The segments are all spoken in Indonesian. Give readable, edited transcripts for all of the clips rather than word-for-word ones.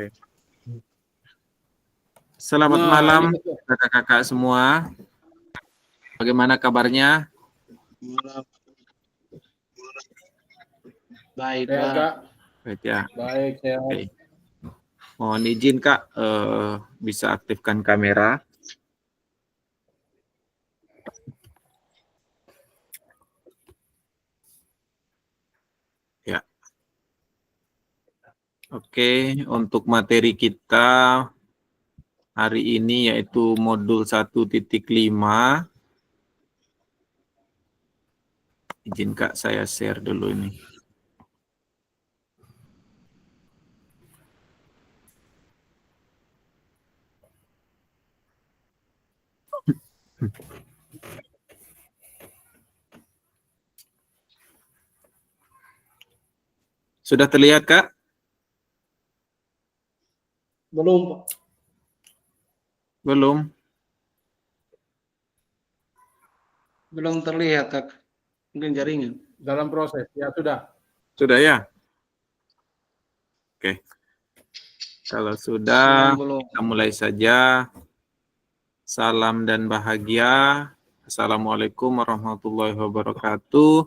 Oke. Selamat malam kakak-kakak semua. Bagaimana kabarnya? Baik, Kak. Baik ya. Baik, sehat. Oke. Mohon izin Kak, bisa aktifkan kamera. Ya. Oke, untuk materi kita hari ini yaitu modul 1.5. Izin Kak, saya share dulu ini. Sudah terlihat Kak? Belum, Pak. Belum? belum terlihat, Kak. Mungkin jaringan. Dalam proses. Ya, sudah. Sudah ya? Oke. Kalau sudah, Belum. kita mulai saja. Salam dan bahagia. Assalamualaikum warahmatullahi wabarakatuh.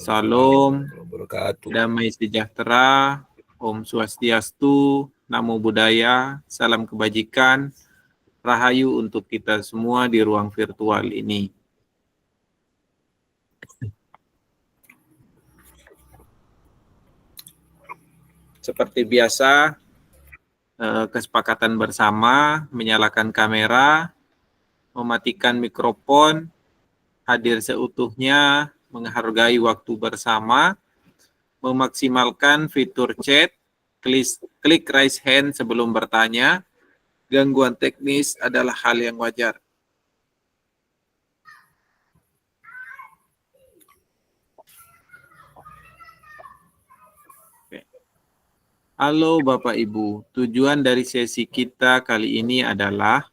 Salam, damai sejahtera, Om Swastiastu, Namo Buddhaya, salam kebajikan, rahayu untuk kita semua di ruang virtual ini. Seperti biasa, kesepakatan bersama, menyalakan kamera, mematikan mikrofon, hadir seutuhnya, menghargai waktu bersama, memaksimalkan fitur chat, klik raise hand sebelum bertanya. Gangguan teknis adalah hal yang wajar. Oke. Halo Bapak Ibu, tujuan dari sesi kita kali ini adalah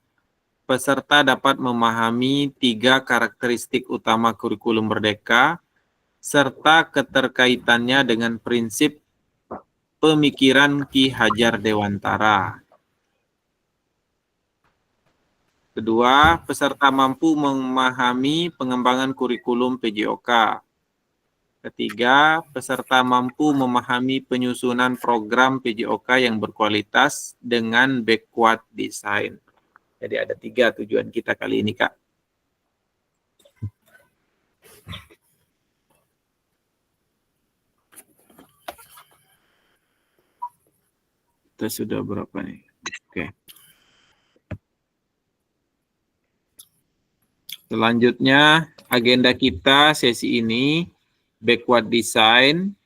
peserta dapat memahami 3 karakteristik utama kurikulum Merdeka serta keterkaitannya dengan prinsip pemikiran Ki Hajar Dewantara. Kedua, peserta mampu memahami pengembangan kurikulum PJOK. Ketiga, peserta mampu memahami penyusunan program PJOK yang berkualitas dengan backward design. Jadi ada 3 tujuan kita kali ini, Kak. Kita sudah berapa nih? Oke. Selanjutnya, agenda kita sesi ini, backward design,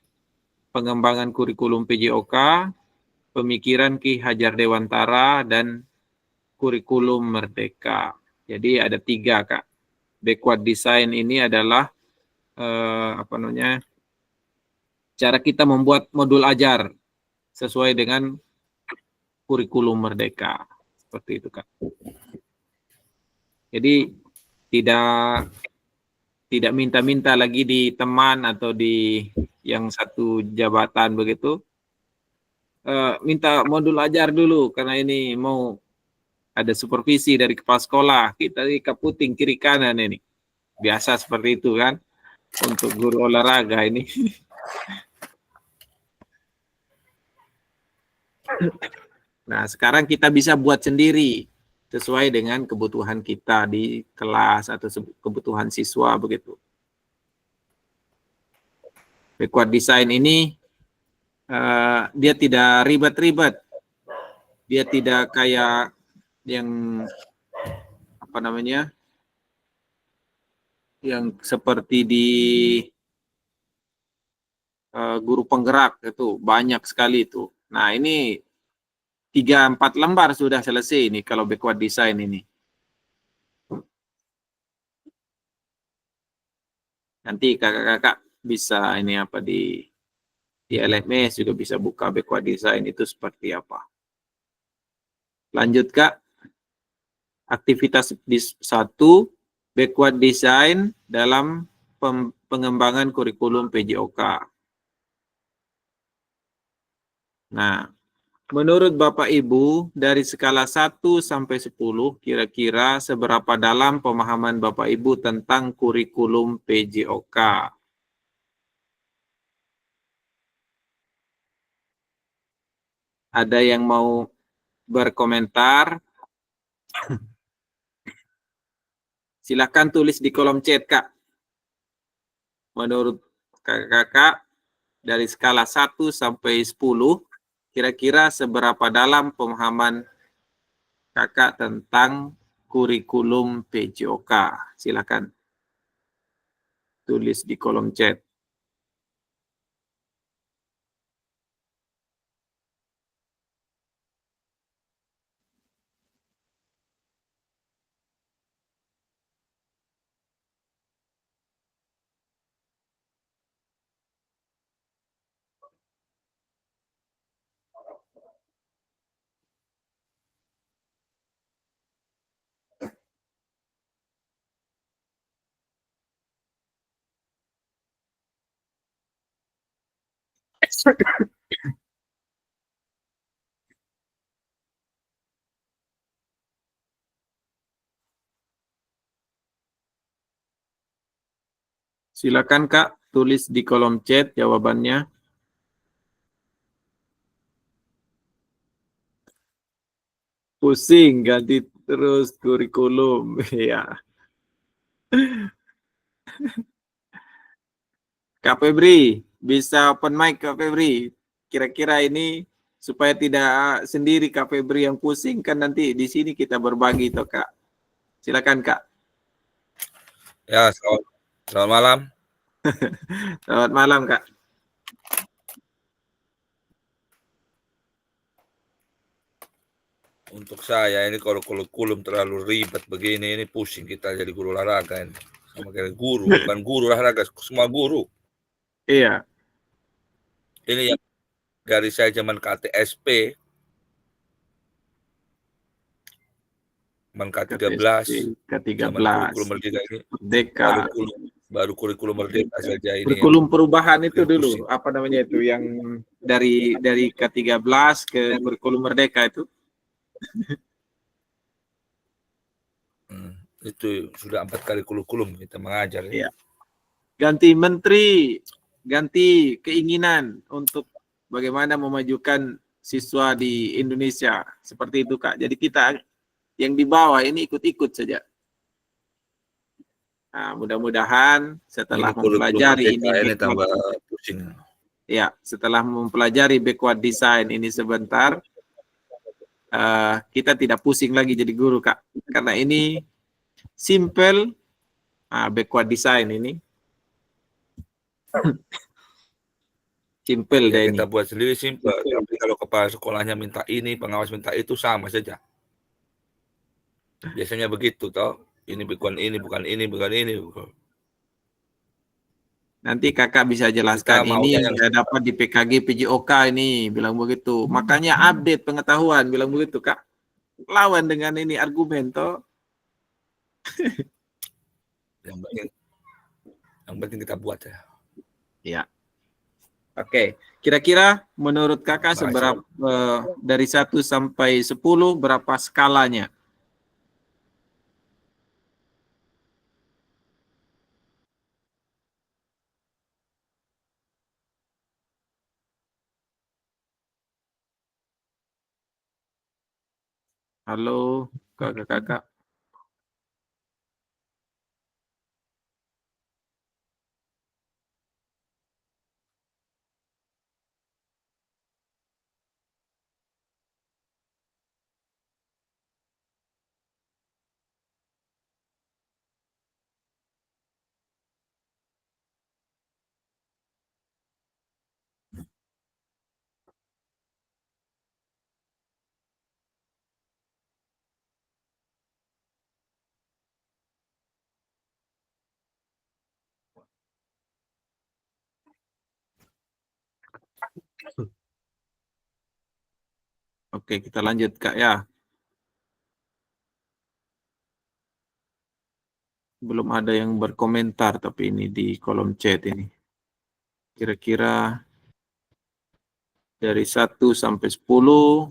pengembangan kurikulum PJOK, pemikiran Ki Hajar Dewantara, dan kurikulum Merdeka. Jadi ada 3, Kak. Backward design ini adalah cara kita membuat modul ajar sesuai dengan kurikulum Merdeka. Seperti itu, Kak. Jadi tidak minta-minta lagi di teman atau di yang satu jabatan begitu. Minta modul ajar dulu karena ini mau ada supervisi dari kepala sekolah. Kita kaputing kiri kanan ini. Biasa seperti itu kan untuk guru olahraga ini. Nah, sekarang kita bisa buat sendiri sesuai dengan kebutuhan kita di kelas atau kebutuhan siswa begitu. Backward design ini dia tidak ribet-ribet. Dia tidak kayak yang yang seperti di guru penggerak itu banyak sekali itu. Nah, ini 3-4 lembar sudah selesai ini kalau backward design ini. Nanti kakak-kakak bisa ini di LMS juga bisa buka backward design itu seperti apa. Lanjut Kak. Aktivitas 1, backward design dalam pengembangan kurikulum PJOK. Nah, menurut Bapak Ibu, dari skala 1 sampai 10, kira-kira seberapa dalam pemahaman Bapak Ibu tentang kurikulum PJOK? Ada yang mau berkomentar? Silakan tulis di kolom chat, Kak. Menurut kakak-kakak, dari skala 1 sampai 10, kira-kira seberapa dalam pemahaman kakak tentang kurikulum PJOK? Silakan tulis di kolom chat. Silakan Kak, tulis di kolom chat jawabannya. Pusing ganti terus kurikulum. Ya. Kak Febri, bisa open mic Kak Febri. Kira-kira ini supaya tidak sendiri Kak Febri yang pusing, kan nanti di sini kita berbagi toh Kak. Silakan Kak. Ya, selamat malam. Selamat malam Kak. Untuk saya ini kalau kurikulum terlalu ribet begini, ini pusing kita jadi guru olahraga ini. Sama kayak guru, bukan guru olahraga, semua guru. Iya. Ini yang dari saya zaman KTSP, zaman K13, zaman kurikulum merdeka ini, baru kurikulum merdeka saja ini. Kurikulum perubahan itu dulu, apa namanya itu yang dari K13 ke kurikulum merdeka itu? Itu sudah 4 kali kurikulum kita mengajar. Ya. Ganti menteri, ganti keinginan untuk bagaimana memajukan siswa di Indonesia. Seperti itu Kak. Jadi kita yang di bawah ini ikut-ikut saja. Nah, mudah-mudahan setelah mempelajari ini tambah pusing. Ya, setelah mempelajari backward design ini sebentar, kita tidak pusing lagi jadi guru Kak. Karena ini simple backward design ini. Simple ya, deh kita ini. buat sendiri simple. Tapi kalau kepala sekolahnya minta ini, pengawas minta itu, sama saja. Biasanya begitu toh. Ini bukan ini, bukan ini, bukan ini. Nanti kakak bisa jelaskan ini yang saya dapat di PKG PJOK ini, bilang begitu. Makanya update pengetahuan, bilang begitu Kak. Lawan dengan ini argumen toh. Yang penting kita buat ya. Ya. Oke, kira-kira menurut kakak seberapa dari 1 sampai 10 berapa skalanya? Halo, kakak-kakak. Oke, kita lanjut Kak ya. Belum ada yang berkomentar tapi ini di kolom chat ini. Kira-kira dari 1 sampai 10,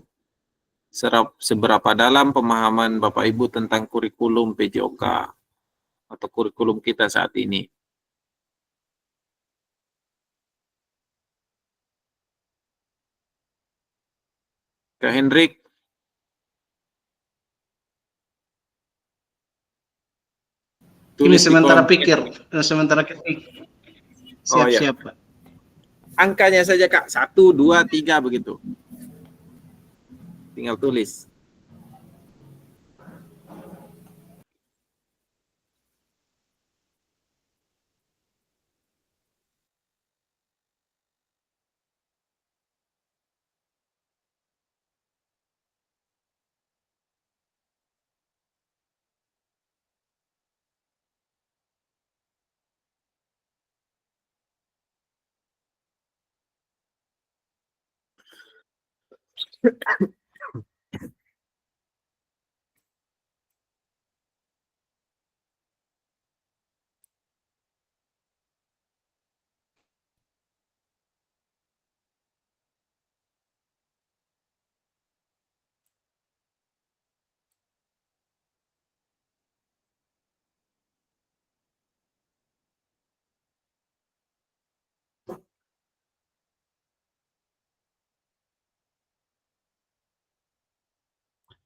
seberapa dalam pemahaman Bapak Ibu tentang kurikulum PJOK atau kurikulum kita saat ini? Kak Hendrik, Ini tulis di sementara kolom pikir, sementara ketik. Oh, iya. Siap-siap, Pak. angkanya saja Kak, 1, 2, 3 begitu. Tinggal tulis.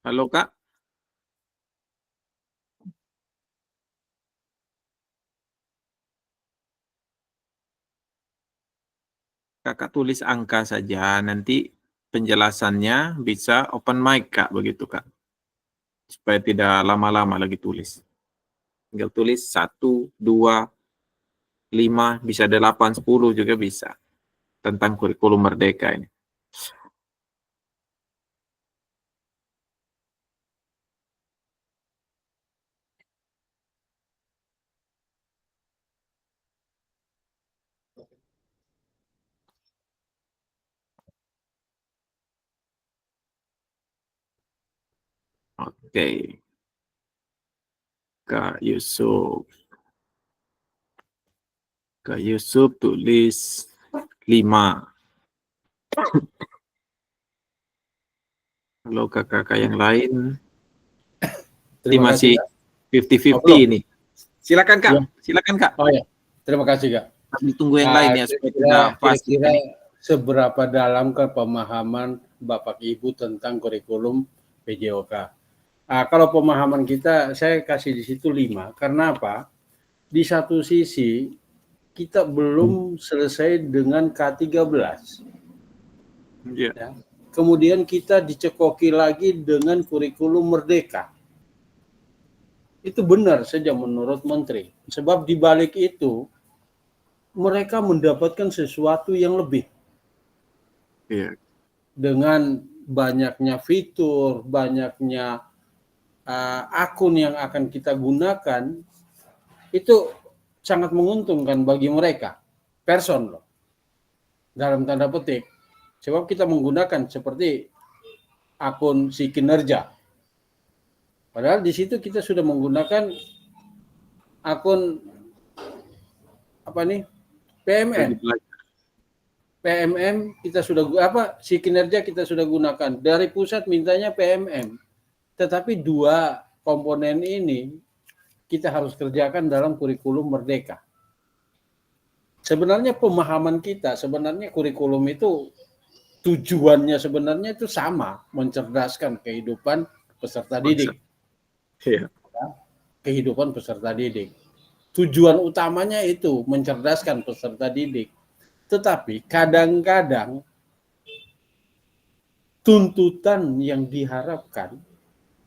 Halo Kak, Kakak tulis angka saja, nanti penjelasannya bisa open mic Kak, begitu Kak. Supaya tidak lama-lama lagi tulis. Tinggal tulis 1, 2, 5, bisa 8, 10 juga bisa. Tentang kurikulum merdeka ini. Oke. Kak Yusuf. Kak Yusuf tulis 5. Halo kakak-kakak yang lain. Ini Terima masih kasih, 50-50 ini. Silakan Kak, Ya. silakan Kak. Oh ya, terima kasih Kak. Sambil tunggu yang lain ya supaya tidak pasti. Kira-kira seberapa dalam ke pemahaman Bapak Ibu tentang kurikulum PJOK? Kalau pemahaman kita, saya kasih di situ 5. Karena apa? Di satu sisi kita belum selesai dengan K13. Ya. Ya. Kemudian kita dicekoki lagi dengan kurikulum merdeka. Itu benar saja menurut Menteri. Sebab di balik itu mereka mendapatkan sesuatu yang lebih. Iya. Dengan banyaknya fitur, banyaknya akun yang akan kita gunakan, itu sangat menguntungkan bagi mereka. Person loh. Dalam tanda petik. Sebab kita menggunakan seperti akun si kinerja. Padahal di situ kita sudah menggunakan akun PMM. PMM kita sudah si kinerja kita sudah gunakan. Dari pusat mintanya PMM. Tetapi 2 komponen ini kita harus kerjakan dalam kurikulum merdeka. Sebenarnya pemahaman kita, sebenarnya kurikulum itu tujuannya sebenarnya itu sama, mencerdaskan kehidupan peserta didik. Iya. Kehidupan peserta didik. Tujuan utamanya itu mencerdaskan peserta didik. Tetapi kadang-kadang tuntutan yang diharapkan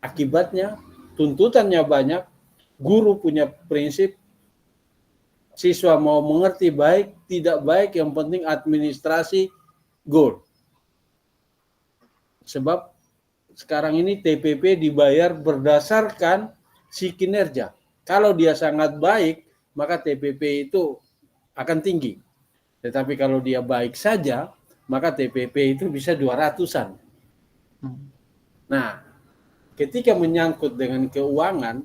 akibatnya tuntutannya banyak, guru punya prinsip siswa mau mengerti baik, tidak baik, yang penting administrasi goal. Sebab sekarang ini TPP dibayar berdasarkan si kinerja. Kalau dia sangat baik, maka TPP itu akan tinggi. Tetapi kalau dia baik saja, maka TPP itu bisa 200-an. Nah, ketika menyangkut dengan keuangan,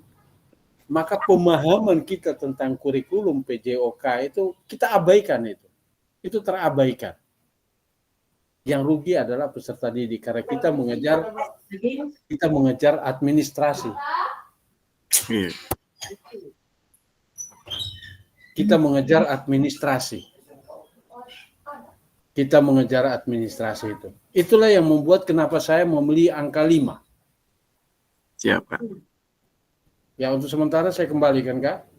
maka pemahaman kita tentang kurikulum PJOK itu kita abaikan itu. Itu terabaikan. Yang rugi adalah peserta didik karena kita mengejar administrasi. Iya. Kita mengejar administrasi. Kita mengejar administrasi itu. Itulah yang membuat kenapa saya memilih angka 5. Siap, Kak. Ya, untuk sementara saya kembalikan, Kak.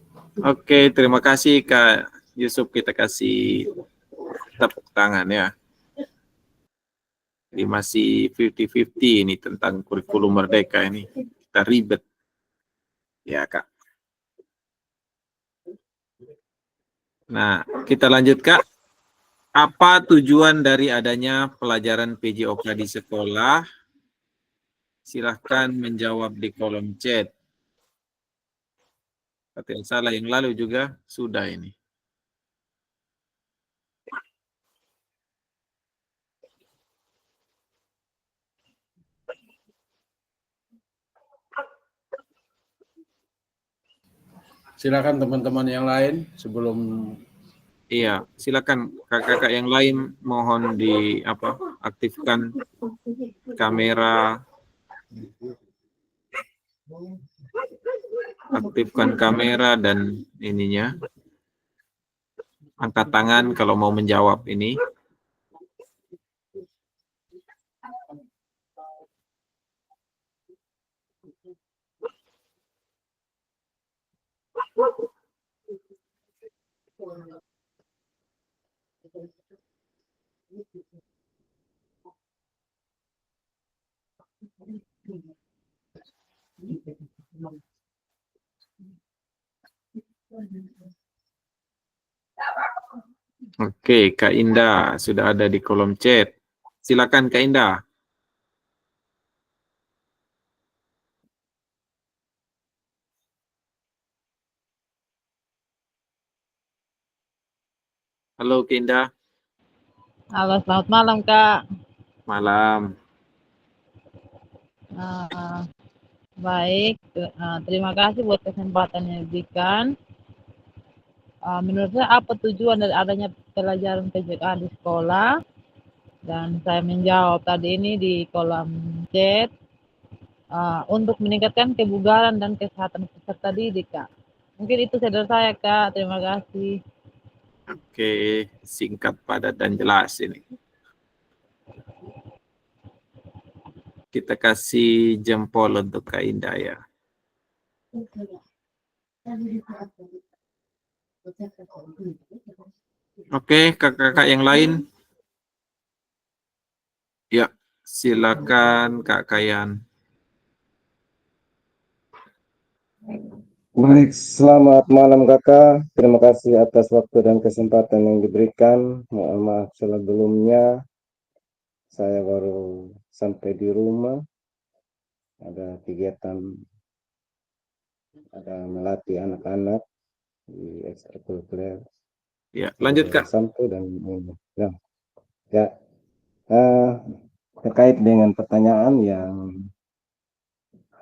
Oke, terima kasih Kak Yusuf. Kita kasih tepuk tangan ya. Ini masih 50-50 ini tentang kurikulum merdeka ini. Kita ribet. Ya, Kak. Nah, kita lanjut, Kak. Apa tujuan dari adanya pelajaran PJOK di sekolah? Silahkan menjawab di kolom chat. Kata yang salah yang lalu juga sudah ini. Silakan teman-teman yang lain sebelum Iya, silakan kakak-kakak yang lain mohon aktifkan kamera. Aktifkan kamera dan ininya. Angkat tangan kalau mau menjawab ini. Oke, Kak Indah sudah ada di kolom chat. Silakan Kak Indah. Halo Kak Indah. Halo, selamat malam Kak. Malam. Baik, terima kasih buat kesempatan yang diberikan. Menurut saya apa tujuan dari adanya pelajaran PJOK di sekolah? Dan saya menjawab tadi ini di kolom chat untuk meningkatkan kebugaran dan kesehatan peserta didik, Kak. Mungkin itu saja dari saya, Kak. Terima kasih. Oke, singkat, padat, dan jelas ini. Kita kasih jempol untuk Kak Indah ya. Oke, kakak-kakak yang lain. Ya, silakan Kak Kayan. Baik, selamat malam kakak. Terima kasih atas waktu dan kesempatan yang diberikan. Mohon maaf sebelumnya, saya baru sampai di rumah. Ada kegiatan, ada melatih anak-anak di ekstrakurikuler. Ya, lanjut Kak. Sampai dan ini. Ya. Terkait dengan pertanyaan yang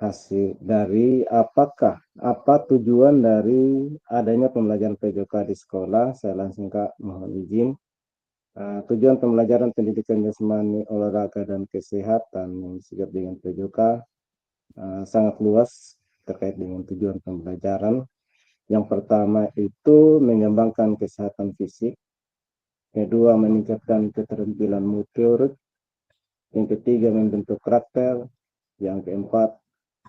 hasil dari apa tujuan dari adanya pembelajaran PJOK di sekolah, saya langsung Kak mohon izin. Tujuan pembelajaran pendidikan jasmani, olahraga dan kesehatan yang disebut dengan PJOK sangat luas terkait dengan tujuan pembelajaran. Yang pertama itu mengembangkan kesehatan fisik, kedua meningkatkan keterampilan motorik, yang ketiga membentuk karakter, yang keempat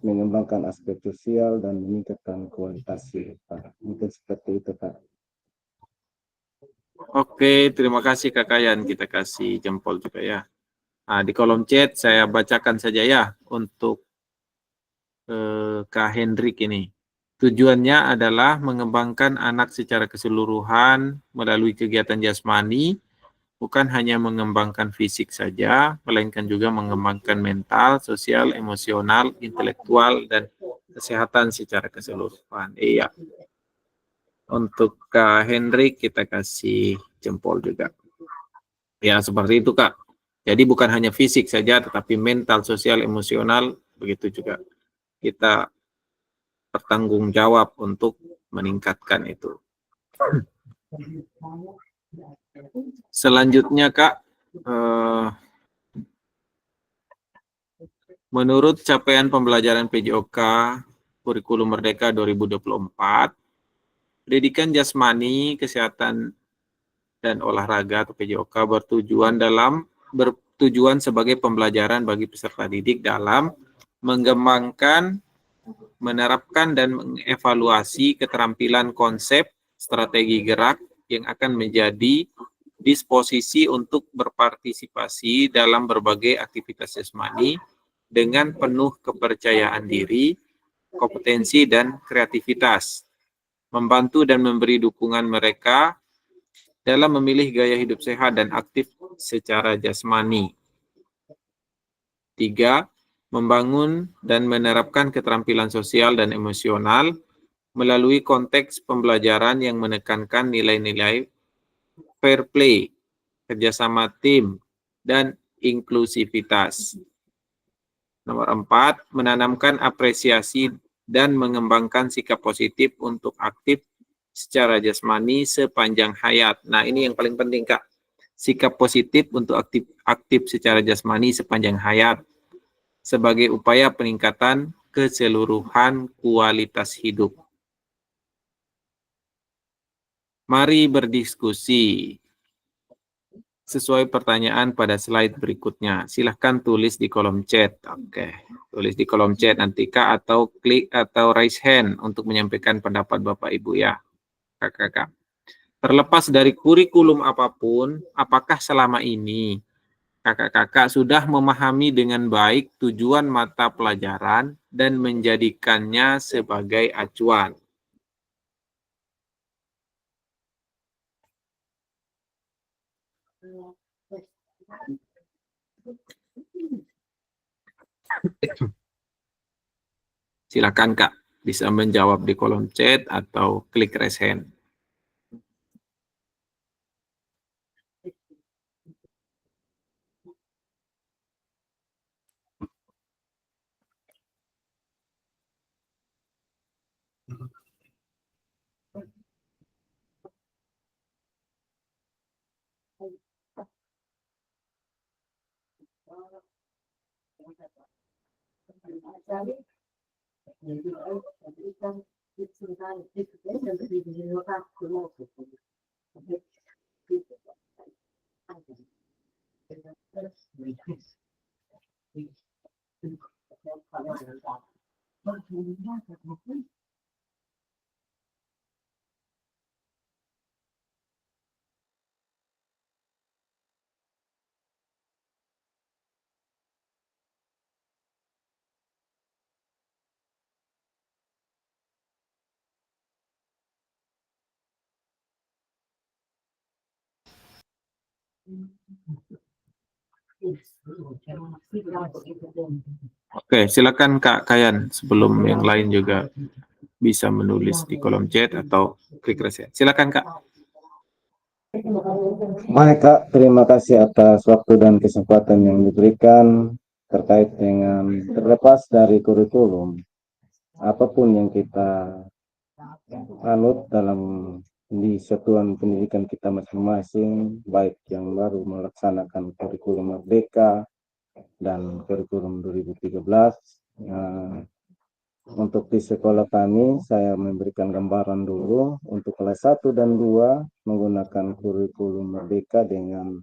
mengembangkan aspek sosial dan meningkatkan kualitas hidup. Mungkin seperti itu, Pak. Oke, terima kasih Kak Kayan. Kita kasih jempol juga ya. Nah, di kolom chat saya bacakan saja ya untuk Kak Hendrik ini. Tujuannya adalah mengembangkan anak secara keseluruhan melalui kegiatan jasmani, bukan hanya mengembangkan fisik saja, melainkan juga mengembangkan mental, sosial, emosional, intelektual, dan kesehatan secara keseluruhan. Iya. Untuk Kak Hendrik kita kasih jempol juga. Ya, seperti itu Kak. Jadi bukan hanya fisik saja, tetapi mental, sosial, emosional, begitu juga. Kita bertanggung jawab untuk meningkatkan itu. Selanjutnya Kak, Menurut capaian pembelajaran PJOK Kurikulum Merdeka 2024, pendidikan jasmani, kesehatan, dan olahraga atau PJOK bertujuan sebagai pembelajaran bagi peserta didik dalam mengembangkan, menerapkan, dan mengevaluasi keterampilan konsep, strategi gerak yang akan menjadi disposisi untuk berpartisipasi dalam berbagai aktivitas jasmani dengan penuh kepercayaan diri, kompetensi, dan kreativitas, membantu dan memberi dukungan mereka dalam memilih gaya hidup sehat dan aktif secara jasmani. 3. Membangun dan menerapkan keterampilan sosial dan emosional melalui konteks pembelajaran yang menekankan nilai-nilai fair play, kerjasama tim, dan inklusivitas. Nomor 4, menanamkan apresiasi dan mengembangkan sikap positif untuk aktif secara jasmani sepanjang hayat. Nah, ini yang paling penting, Kak. Sikap positif untuk aktif secara jasmani sepanjang hayat sebagai upaya peningkatan keseluruhan kualitas hidup. Mari berdiskusi sesuai pertanyaan pada slide berikutnya. Silahkan tulis di kolom chat. Oke, tulis di kolom chat nanti, Kak, atau klik atau raise hand untuk menyampaikan pendapat Bapak Ibu ya. Kakak-kakak. Terlepas dari kurikulum apapun, apakah selama ini kakak-kakak sudah memahami dengan baik tujuan mata pelajaran dan menjadikannya sebagai acuan? Silakan, Kak, bisa menjawab di kolom chat atau klik raise hand. Oke, silakan Kak Kayan sebelum yang lain juga bisa menulis di kolom chat atau klik raise hand. Silakan, Kak. Baik, Kak, terima kasih atas waktu dan kesempatan yang diberikan terkait dengan terlepas dari kurikulum. Apapun yang kita anut dalam di satuan pendidikan kita masing-masing, baik yang baru melaksanakan kurikulum Merdeka dan kurikulum 2013. Untuk di sekolah kami, saya memberikan gambaran dulu. Untuk kelas 1 dan 2 menggunakan kurikulum Merdeka dengan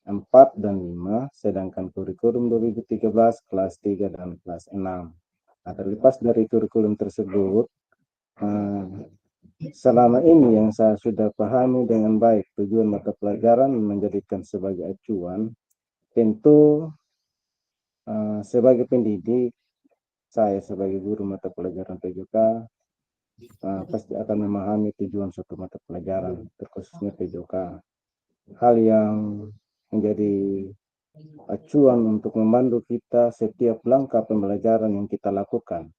4 dan 5, sedangkan kurikulum 2013 kelas 3 dan kelas 6. Nah, terlepas dari kurikulum tersebut, selama ini yang saya sudah pahami dengan baik tujuan mata pelajaran menjadikan sebagai acuan, tentu sebagai pendidik, saya sebagai guru mata pelajaran PJOK pasti akan memahami tujuan suatu mata pelajaran, terkhususnya PJOK. Hal yang menjadi acuan untuk membantu kita setiap langkah pembelajaran yang kita lakukan.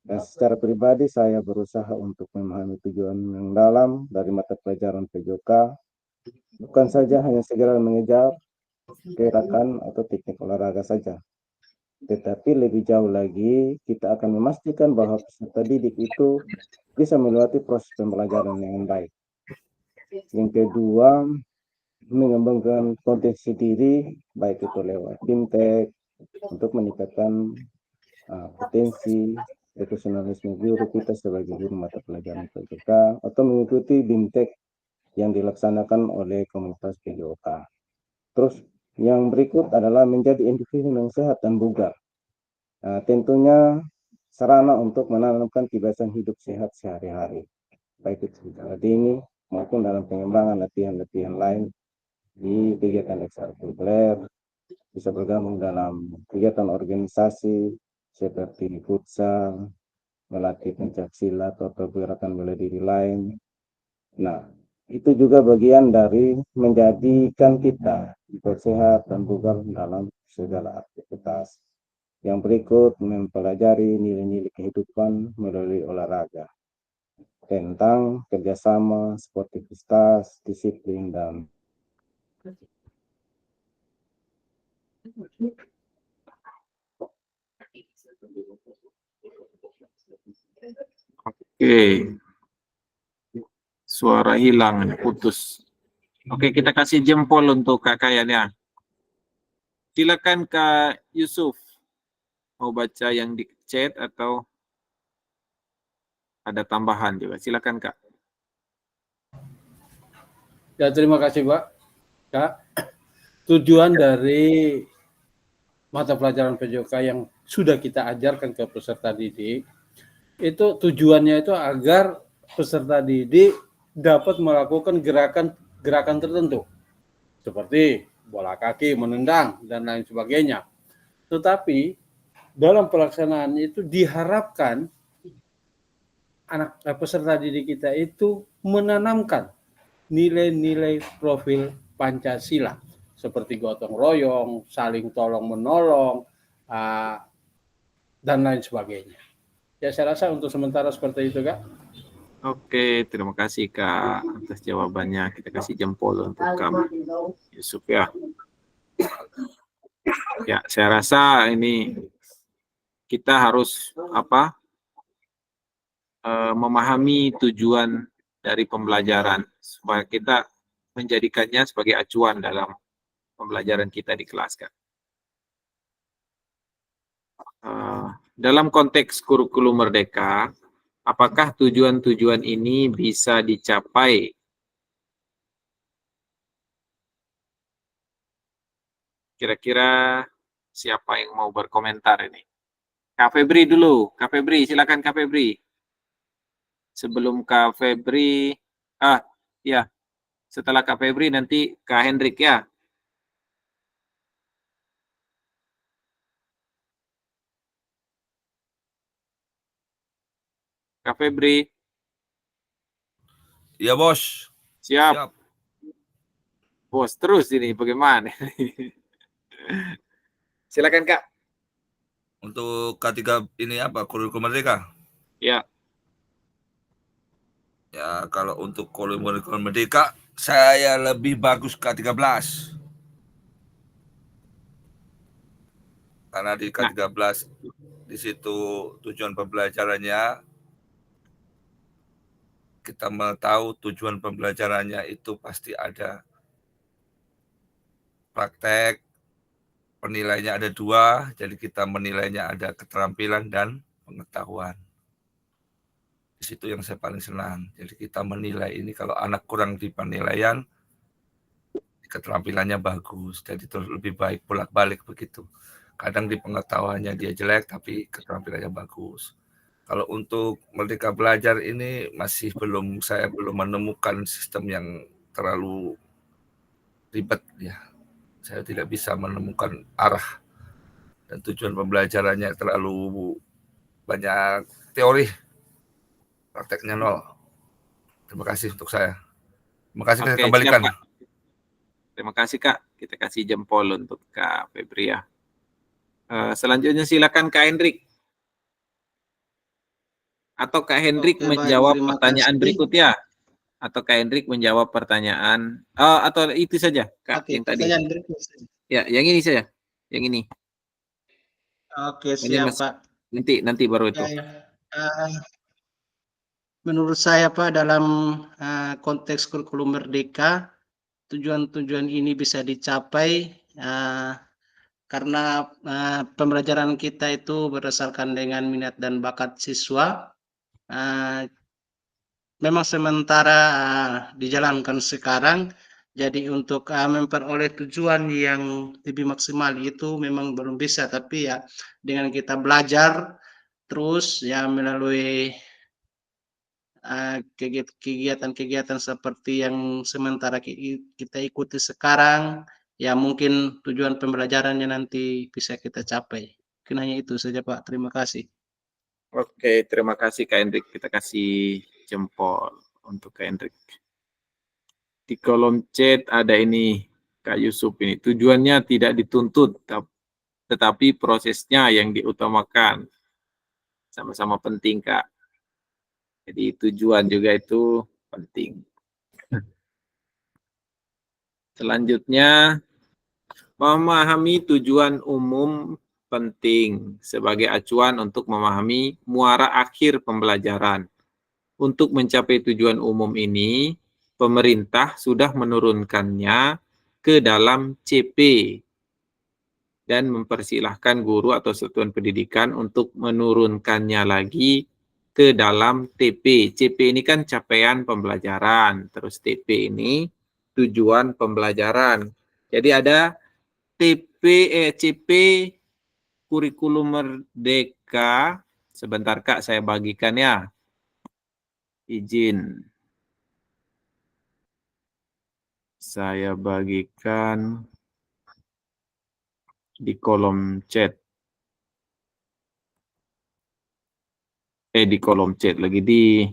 Dan secara pribadi saya berusaha untuk memahami tujuan yang dalam dari mata pelajaran PJOK, bukan saja hanya segera mengejar gerakan atau teknik olahraga saja, tetapi lebih jauh lagi kita akan memastikan bahwa peserta didik itu bisa melewati proses pembelajaran dengan baik. Yang kedua, mengembangkan potensi diri, baik itu lewat fintech, untuk meningkatkan potensi profesionalisme guru kita sebagai guru mata pelajaran PJK atau mengikuti BIMTEK yang dilaksanakan oleh komunitas PJOK. Terus yang berikut adalah menjadi individu yang sehat dan bugar. Tentunya sarana untuk menanamkan kebiasaan hidup sehat sehari-hari, baik itu secara dini maupun dalam pengembangan latihan-latihan lain di kegiatan ekstrakurikuler, bisa bergabung dalam kegiatan organisasi seperti futsal, melatih pencak silat atau gerakan bela diri lain. Nah, itu juga bagian dari menjadikan kita sehat dan bugar dalam segala aktivitas. Yang berikut mempelajari nilai-nilai kehidupan melalui olahraga tentang kerjasama, sportivitas, disiplin, dan Oke, suara hilang, putus. Oke, kita kasih jempol untuk Kak Kayan ya. Silakan Kak Yusuf, mau baca yang di chat atau ada tambahan juga. Silakan Kak. Ya, terima kasih Pak. Kak, tujuan dari mata pelajaran PJOK yang sudah kita ajarkan ke peserta didik, itu tujuannya itu agar peserta didik dapat melakukan gerakan tertentu, seperti bola kaki, menendang, dan lain sebagainya. Tetapi dalam pelaksanaan itu diharapkan peserta didik kita itu menanamkan nilai-nilai profil Pancasila seperti gotong royong, saling tolong menolong, dan lain sebagainya. Ya, saya rasa untuk sementara seperti itu, Kak. Oke, terima kasih Kak atas jawabannya. Kita kasih jempol untuk Kak Yusuf ya. Ya, saya rasa ini kita harus memahami tujuan dari pembelajaran supaya kita menjadikannya sebagai acuan dalam pembelajaran kita di kelas, Kak. Dalam konteks kurikulum merdeka, apakah tujuan-tujuan ini bisa dicapai? Kira-kira siapa yang mau berkomentar ini? Kak Febri dulu. Kak Febri, silakan Kak Febri. Sebelum Kak Febri, ya, setelah Kak Febri nanti Kak Hendrik ya. Kak Febri. Ya bos. Siap. Bos terus ini bagaimana? Silakan Kak. Untuk K3 ini apa? Kurikulum Merdeka? Ya. Ya, kalau untuk kurikulum Merdeka, saya lebih bagus K13. Karena di K13 di situ tujuan pembelajarannya, kita mau tahu tujuan pembelajarannya itu pasti ada praktek, penilainya ada 2, jadi kita menilainya ada keterampilan dan pengetahuan. Di situ yang saya paling senang. Jadi kita menilai ini kalau anak kurang di penilaian, keterampilannya bagus, jadi terus lebih baik bolak-balik begitu. Kadang di pengetahuannya dia jelek, tapi keterampilannya bagus. Kalau untuk Merdeka Belajar ini saya belum menemukan sistem yang terlalu ribet ya. Saya tidak bisa menemukan arah dan tujuan pembelajarannya terlalu banyak teori, prakteknya 0. Terima kasih untuk saya. Terima kasih. Oke, kita kembalikan. Siap, terima kasih Kak. Kita kasih jempol untuk Kak Febri ya. Selanjutnya silakan Kak Hendrik. Atau Kak Hendrik menjawab pertanyaan berikutnya. Atau Kak Hendrik menjawab pertanyaan. Atau itu saja Kak yang tadi. Ya, yang ini saja. Yang ini. Oke, siap Pak. Nanti baru itu. Menurut saya Pak, dalam konteks kurikulum merdeka, tujuan-tujuan ini bisa dicapai karena pembelajaran kita itu berdasarkan dengan minat dan bakat siswa. Memang sementara dijalankan sekarang, jadi untuk memperoleh tujuan yang lebih maksimal itu memang belum bisa, tapi ya dengan kita belajar terus ya melalui kegiatan-kegiatan seperti yang sementara kita ikuti sekarang, ya mungkin tujuan pembelajarannya nanti bisa kita capai. Mungkin hanya itu saja Pak, terima kasih. Oke, terima kasih Kak Hendrik. Kita kasih jempol untuk Kak Hendrik. Di kolom chat ada ini Kak Yusuf ini. Tujuannya tidak dituntut, tetapi prosesnya yang diutamakan. Sama-sama penting Kak. Jadi tujuan juga itu penting. Selanjutnya, memahami tujuan umum penting sebagai acuan untuk memahami muara akhir pembelajaran. Untuk mencapai tujuan umum ini, pemerintah sudah menurunkannya ke dalam CP dan mempersilahkan guru atau satuan pendidikan untuk menurunkannya lagi ke dalam TP. CP ini kan capaian pembelajaran, terus TP ini tujuan pembelajaran. Jadi ada CP kurikulum merdeka. Sebentar Kak, saya bagikan ya. Izin. Saya bagikan di kolom chat. Di kolom chat lagi di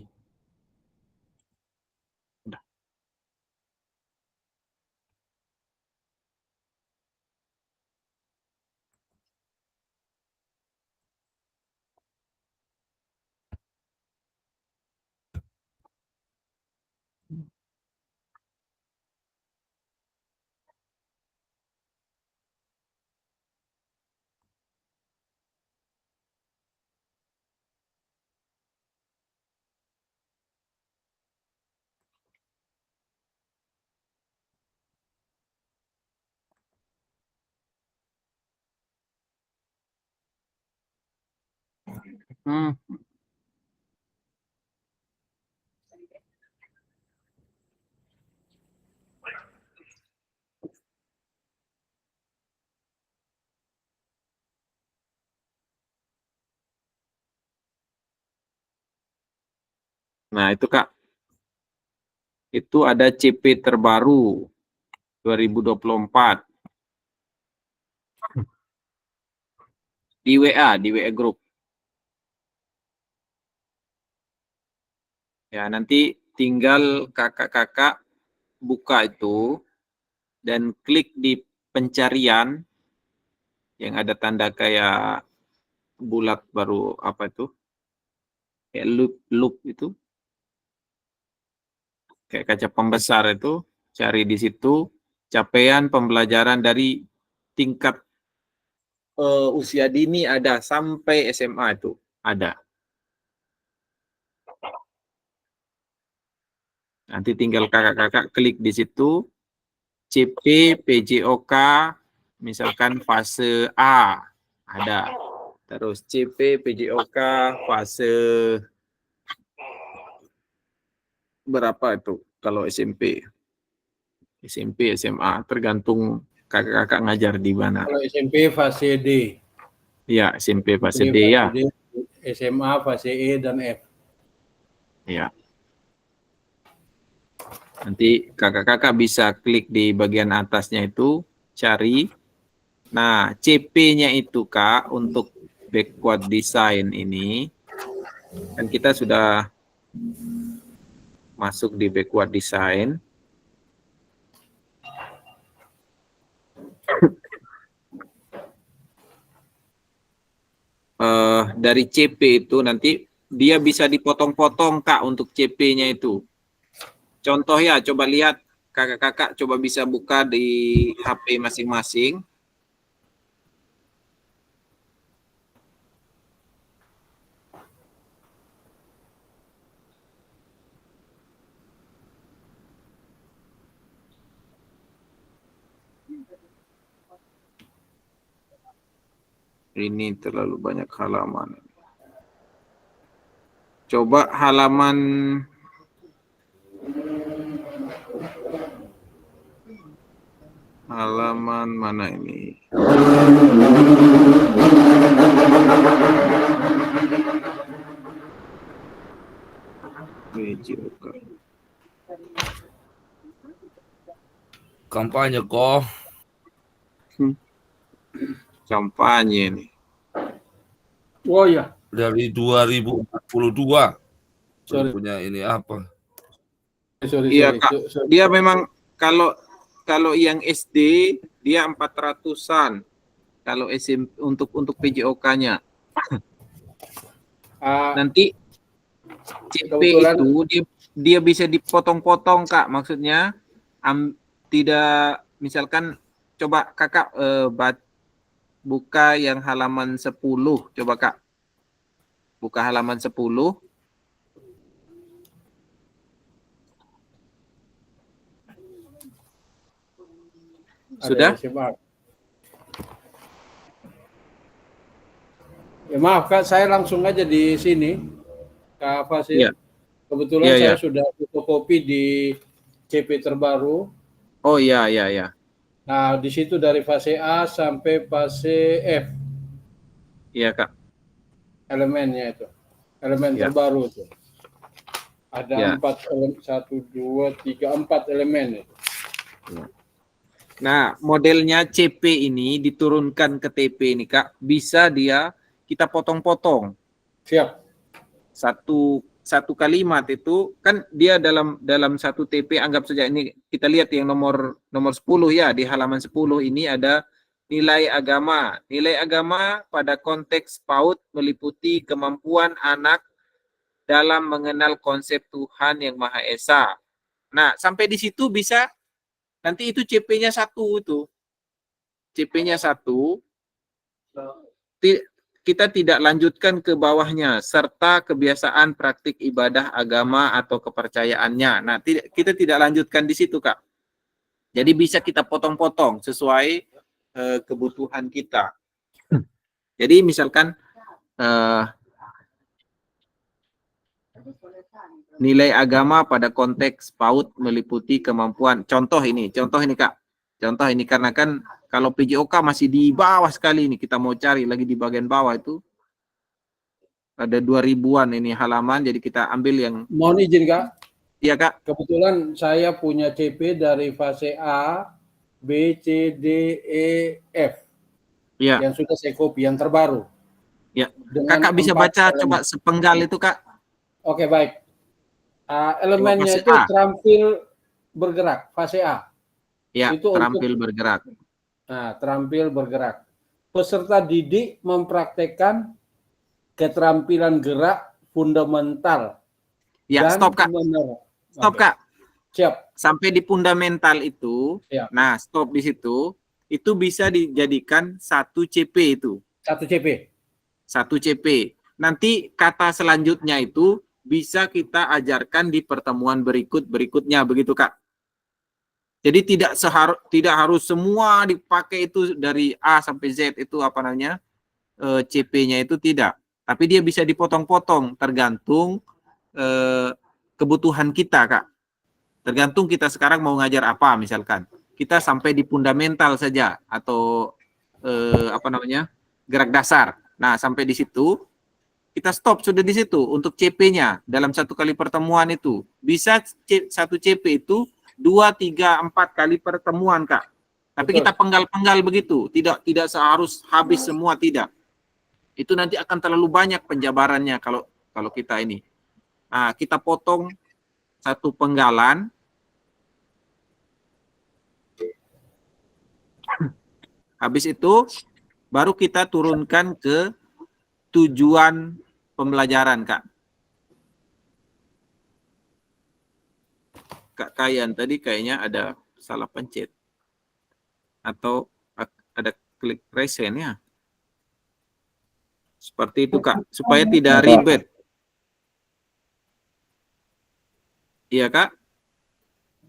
Nah, itu Kak. Itu ada CP terbaru 2024 di WA Group. Ya, nanti tinggal kakak-kakak buka itu dan klik di pencarian yang ada tanda kayak bulat baru apa itu? Kayak loop itu. Kayak kaca pembesar itu, cari di situ capaian pembelajaran dari tingkat usia dini ada sampai SMA itu ada. Nanti tinggal kakak-kakak klik di situ CP PJOK misalkan fase A ada. Terus CP PJOK fase berapa itu kalau SMP? SMP, SMA tergantung kakak-kakak ngajar di mana. Kalau SMP fase D. Ya, SMP fase D ya. SMA fase E dan F. Ya. Nanti kakak-kakak bisa klik di bagian atasnya itu, cari. Nah, CP-nya itu Kak, untuk backward design ini, kan kita sudah masuk di backward design. Dari CP itu nanti dia bisa dipotong-potong Kak untuk CP-nya itu. Contoh ya, coba lihat kakak-kakak coba bisa buka di HP masing-masing. Ini terlalu banyak halaman. Coba halaman mana ini? PJOK. Kampanye kok. Kampanye nih. Oh ya, Dari 2042. sorry, Punya ini apa? sorry, Iya, sorry. Kak. Dia memang kalau yang SD dia 400-an. Kalau SMP untuk PJOK-nya. Nanti CP Kebetulan- itu dia bisa dipotong-potong, Kak. Maksudnya tidak, misalkan coba Kakak buka yang halaman 10. Coba Kak. Buka halaman 10. Sudah? Ya maaf Kak, saya langsung aja di sini, Kak Fasil. Iya. Kebetulan Iya, saya iya. sudah fotokopi di CP terbaru. Oh iya, iya, iya. Nah, di situ dari fase A sampai fase F. Iya, Kak. Elemennya itu. Elemen Ya. terbaru itu. Ada Ya. 4 elemen, 1, 2, 3, 4 elemen itu. Nah, modelnya CP ini diturunkan ke TP ini, Kak. Bisa kita potong-potong. Siap. Satu kalimat itu kan dia dalam satu TP, anggap saja ini kita lihat yang nomor 10 ya, di halaman 10 ini ada nilai agama. Nilai agama pada konteks PAUD meliputi kemampuan anak dalam mengenal konsep Tuhan yang Maha Esa. Nah, sampai di situ bisa, nanti itu CP-nya 1 itu. CP-nya 1, kita tidak lanjutkan ke bawahnya, serta kebiasaan praktik ibadah agama atau kepercayaannya. Nah, kita tidak lanjutkan di situ, Kak. Jadi bisa kita potong-potong sesuai kebutuhan kita. Jadi misalkan nilai agama pada konteks PAUD meliputi kemampuan. Contoh ini Kak. Contoh ini karena kan kalau PJOK masih di bawah sekali ini, kita mau cari lagi di bagian bawah itu ada 2000-an ini halaman, jadi kita ambil yang. Mohon izin Kak. Iya Kak. Kebetulan saya punya CP dari fase A, B, C, D, E, F. Iya. Yang sudah saya copy, yang terbaru. Ya. Kakak bisa baca elemen. Coba sepenggal itu Kak. Oke, baik. Elemennya itu terampil bergerak, fase A. Ya, itu terampil bergerak. Nah, terampil bergerak. Peserta didik mempraktekkan keterampilan gerak fundamental. Ya, dan stop Kak. Stop Kak. Siap. Sampai di fundamental itu. Siap. Nah, stop di situ. Itu bisa dijadikan 1 CP itu. 1 CP. 1 CP. Nanti kata selanjutnya itu bisa kita ajarkan di pertemuan berikutnya, begitu Kak. Jadi tidak harus semua dipakai itu dari A sampai Z itu CP-nya itu tidak. Tapi dia bisa dipotong-potong tergantung kebutuhan kita, Kak. Tergantung kita sekarang mau ngajar apa, misalkan. Kita sampai di fundamental saja atau gerak dasar. Nah, sampai di situ kita stop sudah di situ untuk CP-nya dalam 1 kali pertemuan itu. Bisa 1 CP itu 2, 3, 4 kali pertemuan, Kak. Tapi betul. Kita penggal-penggal begitu. Tidak seharus habis semua, tidak. Itu nanti akan terlalu banyak penjabarannya kalau kita ini. Nah, kita potong 1 penggalan. Habis itu baru kita turunkan ke tujuan pembelajaran, Kak. Kak Kayan tadi kayaknya ada salah pencet. Atau ada klik resend ya. Seperti itu, Kak. Supaya tidak ribet. Iya, Kak?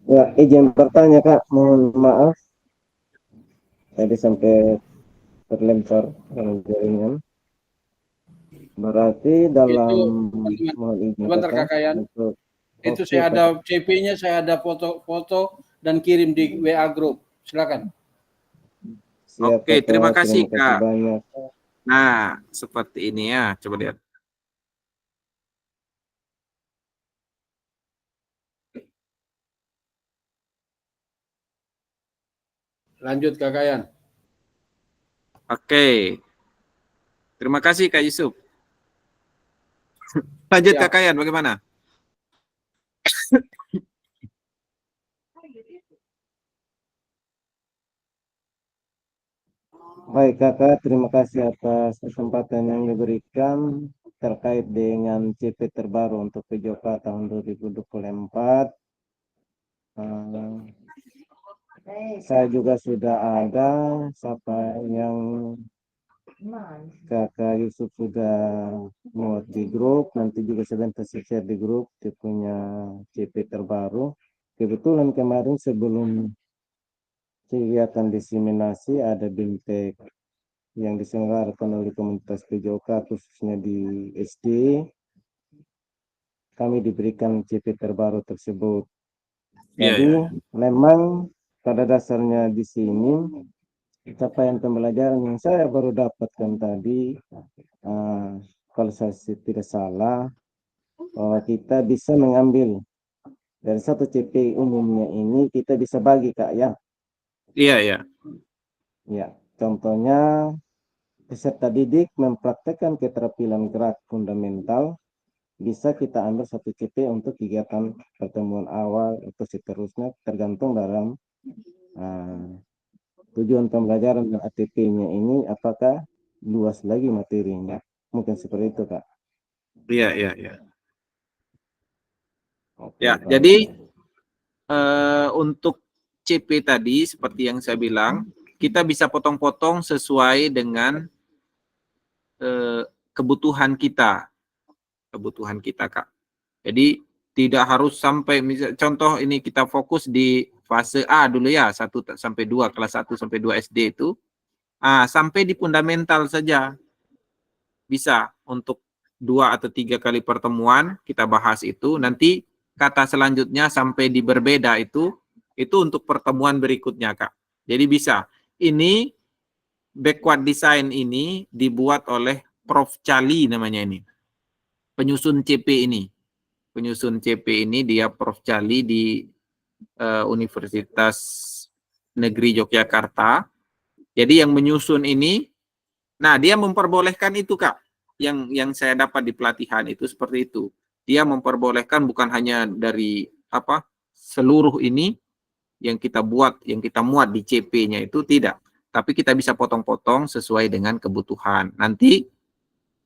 Ya, izin bertanya, Kak. Mohon maaf. Tadi sampai terlempar dalam jaringan. Berarti dalam mohon izin sebentar Kakak, Kak Yan. untuk Itu oke, saya ada Kak. CP-nya, saya ada foto-foto dan kirim di WA group. Silakan. Siap, Oke, Kakak. terima kasih, Terima kasih Kak. banyak. Nah, seperti ini ya. Coba lihat. Lanjut Kak Yan. Oke. Terima kasih, Kak Yusuf. Lanjut, Siap. Kak Kayan, bagaimana? Baik, Kakak. Terima kasih atas kesempatan yang diberikan terkait dengan CP terbaru untuk PJOK tahun 2024. Saya juga sudah ada, siapa yang Kakak Yusuf sudah muat di grup, nanti juga sebentar saya share di grup dia punya CP terbaru. Kebetulan kemarin sebelum kegiatan diseminasi ada BIMTEK yang diselenggarakan oleh komunitas PJOK khususnya di SD. Kami diberikan CP terbaru tersebut. Jadi memang pada dasarnya di sini capaian pembelajaran yang saya baru dapatkan tadi, kalau saya tidak salah, bahwa kita bisa mengambil dari satu CP umumnya ini kita bisa bagi, Kak, ya. Iya, iya. Ya, contohnya peserta didik mempraktekkan keterampilan gerak fundamental, bisa kita ambil satu CP untuk kegiatan pertemuan awal atau seterusnya, tergantung dalam tujuan pembelajaran dan ATP-nya ini apakah luas lagi materinya. Mungkin seperti itu, Kak. Iya, iya, iya. Oke, Ya, Pak. jadi untuk CP tadi seperti yang saya bilang, kita bisa potong-potong sesuai dengan kebutuhan kita, Kak. Jadi tidak harus sampai contoh ini kita fokus di fase A dulu ya, 1 sampai 2, kelas 1 sampai 2 SD itu. Sampai di fundamental saja. Bisa untuk 2 atau 3 kali pertemuan kita bahas itu, nanti kata selanjutnya sampai di berbeda itu untuk pertemuan berikutnya, Kak. Jadi bisa. Ini backward design ini dibuat oleh Prof. Cali namanya ini. Penyusun CP ini. Penyusun CP ini dia Prof. Cali di Universitas Negeri Yogyakarta. Jadi yang menyusun ini, nah dia memperbolehkan itu, Kak. Yang saya dapat di pelatihan itu seperti itu. Dia memperbolehkan bukan hanya dari seluruh ini yang kita buat, yang kita muat di CP-nya itu tidak. Tapi kita bisa potong-potong sesuai dengan kebutuhan. Nanti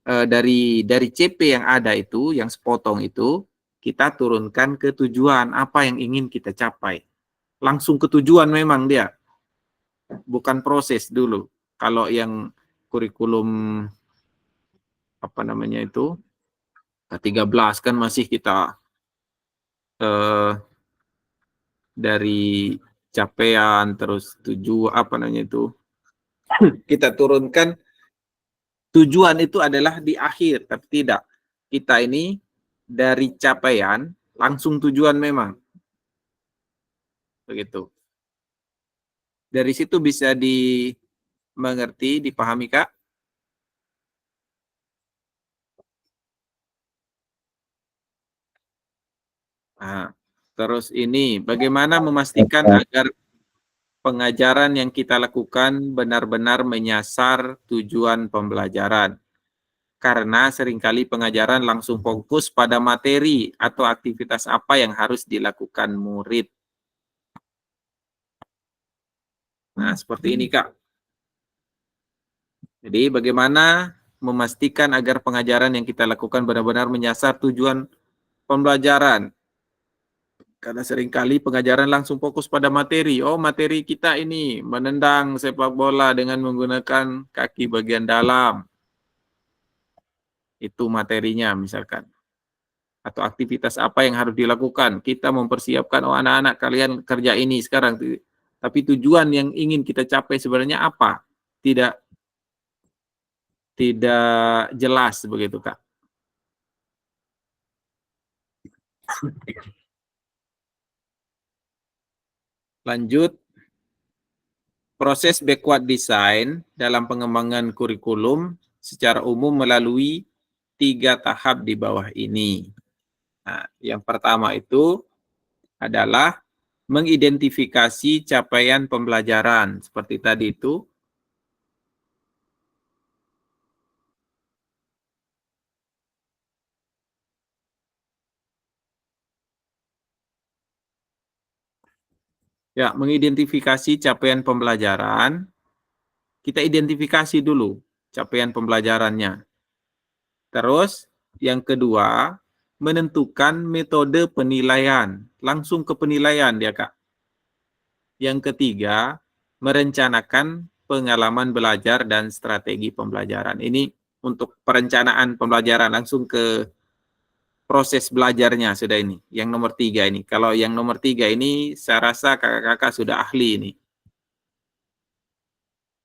dari CP yang ada itu, yang sepotong itu, kita turunkan ke tujuan apa yang ingin kita capai. Langsung ke tujuan memang dia. Bukan proses dulu. Kalau yang kurikulum K13 kan masih kita dari capaian terus kita turunkan tujuan itu adalah di akhir, tapi tidak. Kita ini dari capaian langsung tujuan memang. Begitu. Dari situ bisa dimengerti, dipahami, Kak? Terus ini bagaimana memastikan agar pengajaran yang kita lakukan benar-benar menyasar tujuan pembelajaran. Karena seringkali pengajaran langsung fokus pada materi atau aktivitas apa yang harus dilakukan murid. Nah, seperti ini, Kak. Jadi bagaimana memastikan agar pengajaran yang kita lakukan benar-benar menyasar tujuan pembelajaran. Karena seringkali pengajaran langsung fokus pada materi. Oh, materi kita ini menendang sepak bola dengan menggunakan kaki bagian dalam. Itu materinya misalkan. Atau aktivitas apa yang harus dilakukan. Kita mempersiapkan, oh anak-anak kalian kerja ini sekarang. Tapi tujuan yang ingin kita capai sebenarnya apa? Tidak tidak jelas begitu, Kak. Lanjut, proses backward design dalam pengembangan kurikulum secara umum melalui 3 tahap di bawah ini. Nah, yang pertama itu adalah mengidentifikasi capaian pembelajaran. Seperti tadi itu, ya, mengidentifikasi capaian pembelajaran. Kita identifikasi dulu capaian pembelajarannya. Terus, yang kedua, menentukan metode penilaian. Langsung ke penilaian dia, Kak. Yang ketiga, merencanakan pengalaman belajar dan strategi pembelajaran. Ini untuk perencanaan pembelajaran, langsung ke proses belajarnya sudah ini. Yang nomor 3 ini. Kalau yang nomor 3 ini, saya rasa kakak-kakak sudah ahli ini.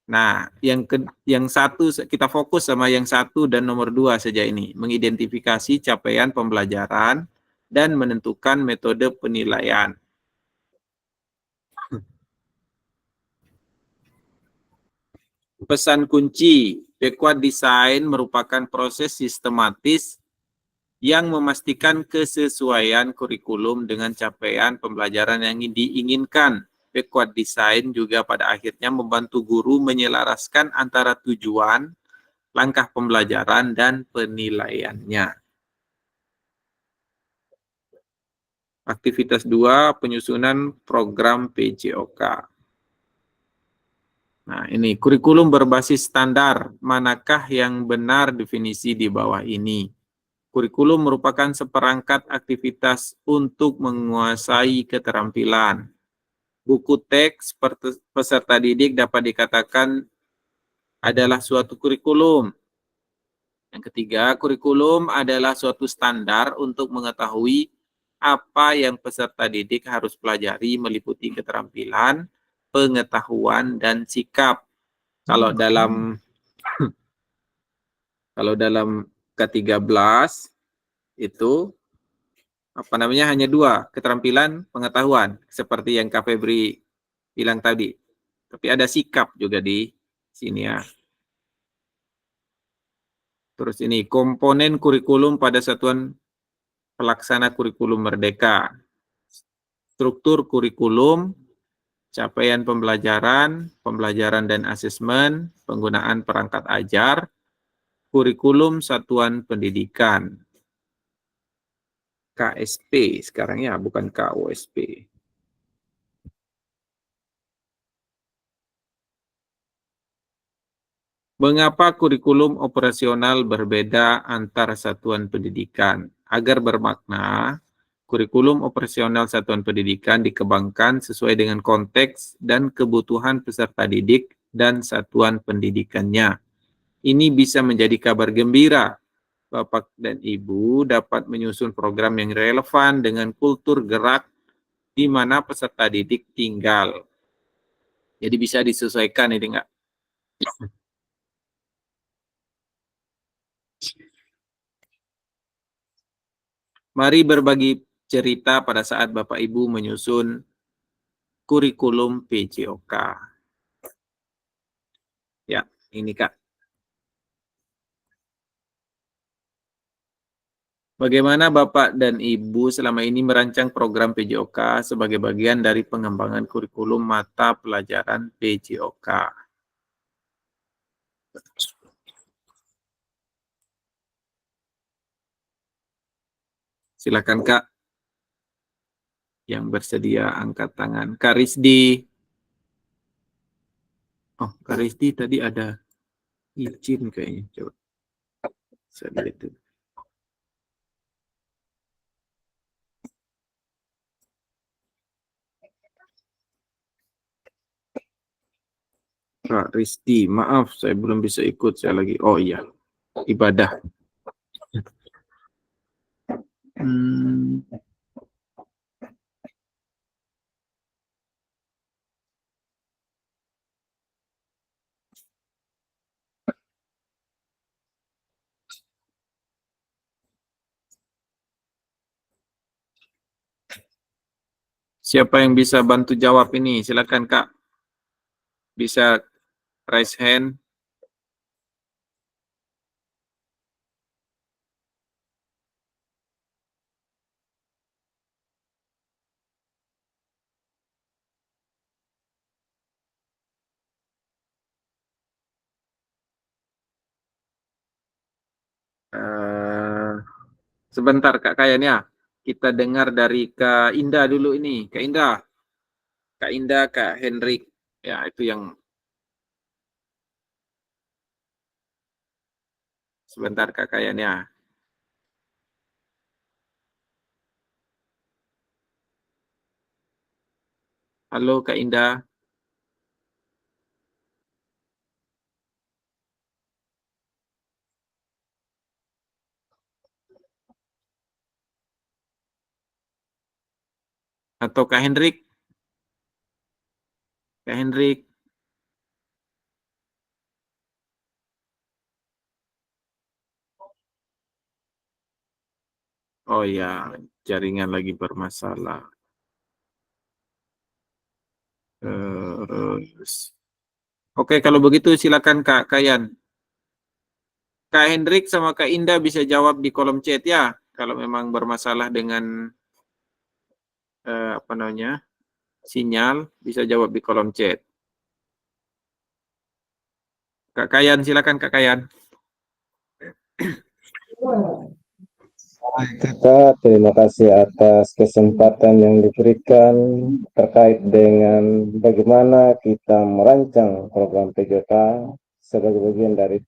Nah, yang satu kita fokus sama yang 1 dan nomor 2 saja ini, mengidentifikasi capaian pembelajaran dan menentukan metode penilaian. Pesan kunci, backward design merupakan proses sistematis yang memastikan kesesuaian kurikulum dengan capaian pembelajaran yang diinginkan. Backward design juga pada akhirnya membantu guru menyelaraskan antara tujuan, langkah pembelajaran, dan penilaiannya. Aktivitas 2, penyusunan program PJOK. Nah, ini kurikulum berbasis standar. Manakah yang benar definisi di bawah ini? Kurikulum merupakan seperangkat aktivitas untuk menguasai keterampilan. Buku teks peserta didik dapat dikatakan adalah suatu kurikulum. Yang ketiga, kurikulum adalah suatu standar untuk mengetahui apa yang peserta didik harus pelajari meliputi keterampilan, pengetahuan, dan sikap. Kalau dalam K13 itu hanya 2, keterampilan, pengetahuan, seperti yang Kak Febri bilang tadi. Tapi ada sikap juga di sini ya. Terus ini komponen kurikulum pada satuan pelaksana kurikulum merdeka. Struktur kurikulum, capaian pembelajaran, pembelajaran dan asesmen, penggunaan perangkat ajar, kurikulum satuan pendidikan. KSP sekarang ya, bukan KOSP. Mengapa kurikulum operasional berbeda antar satuan pendidikan? Agar bermakna, kurikulum operasional satuan pendidikan dikembangkan sesuai dengan konteks dan kebutuhan peserta didik dan satuan pendidikannya. Ini bisa menjadi kabar gembira. Bapak dan Ibu dapat menyusun program yang relevan dengan kultur gerak di mana peserta didik tinggal. Jadi bisa disesuaikan ini enggak? Mari berbagi cerita pada saat Bapak Ibu menyusun kurikulum PJOK. Ya, ini Kak. Bagaimana Bapak dan Ibu selama ini merancang program PJOK sebagai bagian dari pengembangan kurikulum mata pelajaran PJOK? Silakan Kak, yang bersedia angkat tangan. Kak Rizdi. Oh, Kak Rizdi tadi ada izin kayaknya. Coba saya lihat dulu. Kak Rizdi, maaf saya belum bisa ikut, saya lagi, oh iya, ibadah. Siapa yang bisa bantu jawab ini? Silakan Kak. Bisa raise hand. Sebentar Kak Kayan ya. Kita dengar dari Kak Indah dulu ini. Kak Indah, Kak Hendrik. Ya, itu yang sebentar Kak Kayan ya. Halo Kak Indah. Atau Kak Hendrik. Kak Hendrik. Oh ya, jaringan lagi bermasalah. Terus. Oke, kalau begitu silakan Kak Kayan. Kak Hendrik sama Kak Indah bisa jawab di kolom chat ya. Kalau memang bermasalah dengan apa namanya sinyal, bisa jawab di kolom chat. Kak Kayan, silakan Kak Kayan. Kak, terima kasih atas kesempatan yang diberikan terkait dengan bagaimana kita merancang program PJK sebagai bagian dari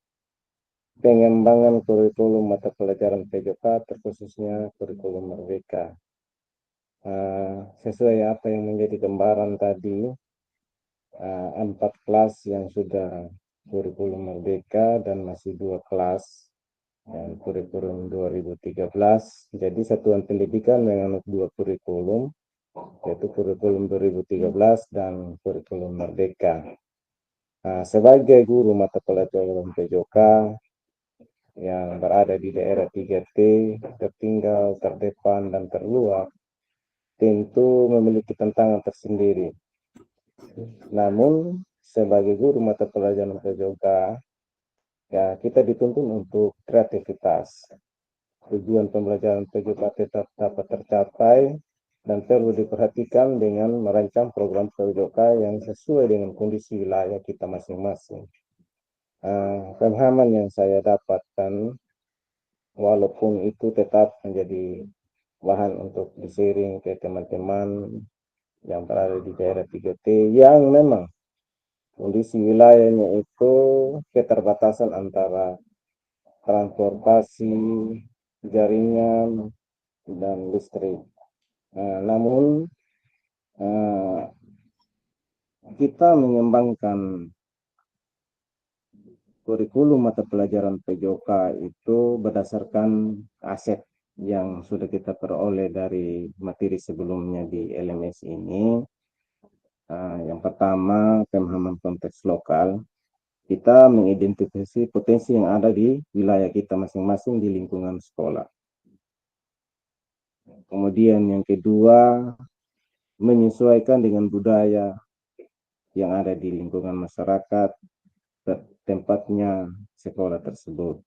pengembangan kurikulum mata pelajaran PJK, terkhususnya kurikulum Merdeka. Sesuai apa yang menjadi gambaran tadi, 4 kelas yang sudah kurikulum Merdeka dan masih 2 kelas yang kurikulum 2013. Jadi satuan pendidikan menganut 2 kurikulum, yaitu kurikulum 2013 dan kurikulum Merdeka. Sebagai guru mata pelajaran PJK yang berada di daerah 3T, tertinggal, terdepan, dan terluar, tentu memiliki tantangan tersendiri. Namun, sebagai guru mata pelajaran PJK, ya kita dituntun untuk kreativitas. Tujuan pembelajaran PJK tetap dapat tercapai dan perlu diperhatikan dengan merancang program PJK yang sesuai dengan kondisi wilayah kita masing-masing. Pemahaman yang saya dapatkan, walaupun itu tetap menjadi bahan untuk di-sharing ke teman-teman yang berada di daerah 3T yang memang kondisi wilayahnya itu keterbatasan antara transportasi, jaringan, dan listrik. Namun kita mengembangkan kurikulum mata pelajaran PJK itu berdasarkan aset yang sudah kita peroleh dari materi sebelumnya di LMS ini. Yang pertama, pemahaman konteks lokal. Kita mengidentifikasi potensi yang ada di wilayah kita masing-masing di lingkungan sekolah. Kemudian yang kedua, menyesuaikan dengan budaya yang ada di lingkungan masyarakat tempatnya sekolah tersebut.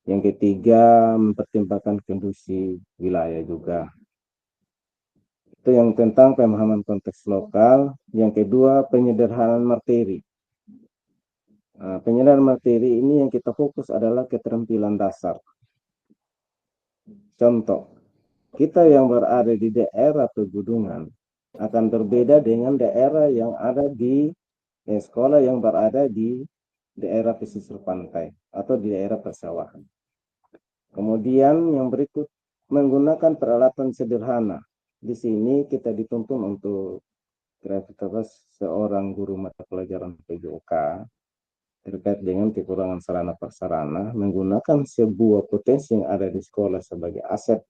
Yang ketiga, mempertimbangkan kondisi wilayah juga. Itu yang tentang pemahaman konteks lokal. Yang kedua, penyederhanaan materi. Penyederhanaan materi ini yang kita fokus adalah keterampilan dasar. Contoh, kita yang berada di daerah pegunungan akan berbeda dengan daerah yang ada di sekolah yang berada di daerah pesisir pantai atau di daerah persawahan. Kemudian yang berikut, menggunakan peralatan sederhana. Di sini kita dituntun untuk kreativitas seorang guru mata pelajaran PJK terkait dengan kekurangan sarana prasarana, menggunakan sebuah potensi yang ada di sekolah sebagai aset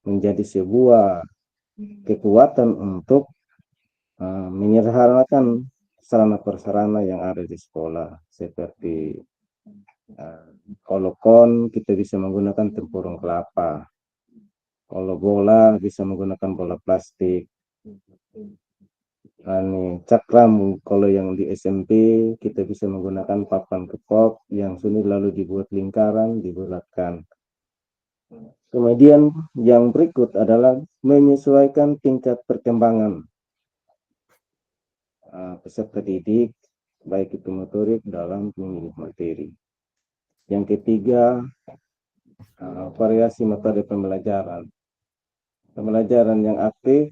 menjadi sebuah kekuatan untuk menyederhanakan sarana prasarana yang ada di sekolah, seperti kalau kon kita bisa menggunakan tempurung kelapa, kalau bola bisa menggunakan bola plastik, cakram. Kalau yang di SMP kita bisa menggunakan papan kepok yang sudah lalu dibuat lingkaran, dibulatkan. Kemudian yang berikut adalah menyesuaikan tingkat perkembangan peserta didik, baik itu motorik dalam memilih materi. Yang ketiga, variasi metode pembelajaran. Pembelajaran yang aktif,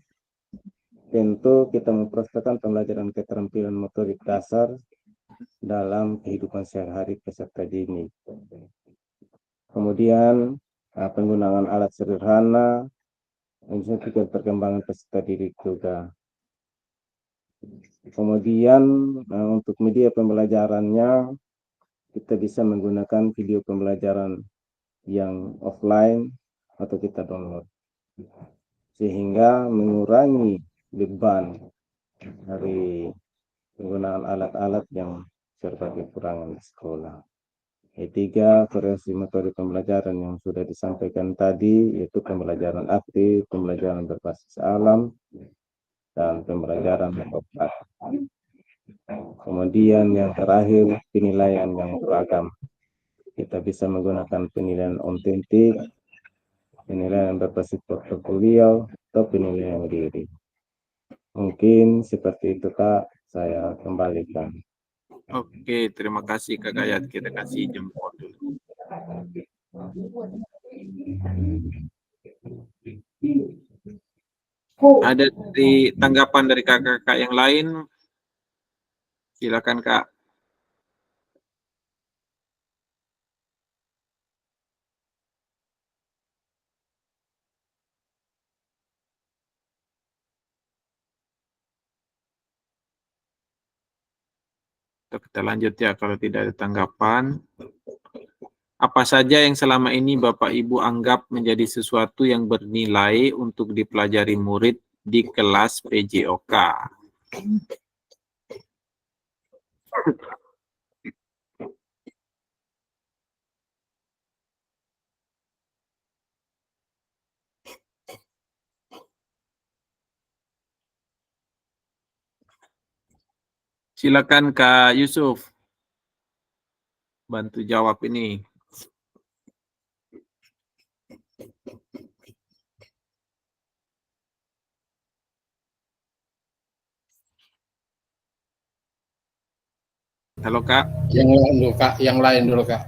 tentu kita memprospekkan pembelajaran keterampilan motorik dasar dalam kehidupan sehari-hari peserta didik. Kemudian penggunaan alat sederhana, menunjukkan perkembangan peserta didik juga. Kemudian untuk media pembelajarannya, kita bisa menggunakan video pembelajaran yang offline atau kita download, sehingga mengurangi beban dari penggunaan alat-alat yang serba kekurangan di sekolah. Ketiga, variasi metode pembelajaran yang sudah disampaikan tadi, yaitu pembelajaran aktif, pembelajaran berbasis alam, dan pembelajaran metode. Kemudian yang terakhir, penilaian yang beragam. Kita bisa menggunakan penilaian otentik, penilaian berbasis portofolio, atau penilaian diri. Mungkin seperti itu, Kak. Saya kembalikan. Oke, terima kasih Kak Gayat. Kita kasih jempol dulu. Ada tanggapan dari kakak-kakak yang lain? Silakan Kak. Kita lanjut ya, kalau tidak ada tanggapan. Apa saja yang selama ini Bapak Ibu anggap menjadi sesuatu yang bernilai untuk dipelajari murid di kelas PJOK? Silakan Kak Yusuf, bantu jawab ini. Halo Kak. Yang lain dulu Kak, yang lain dulu Kak.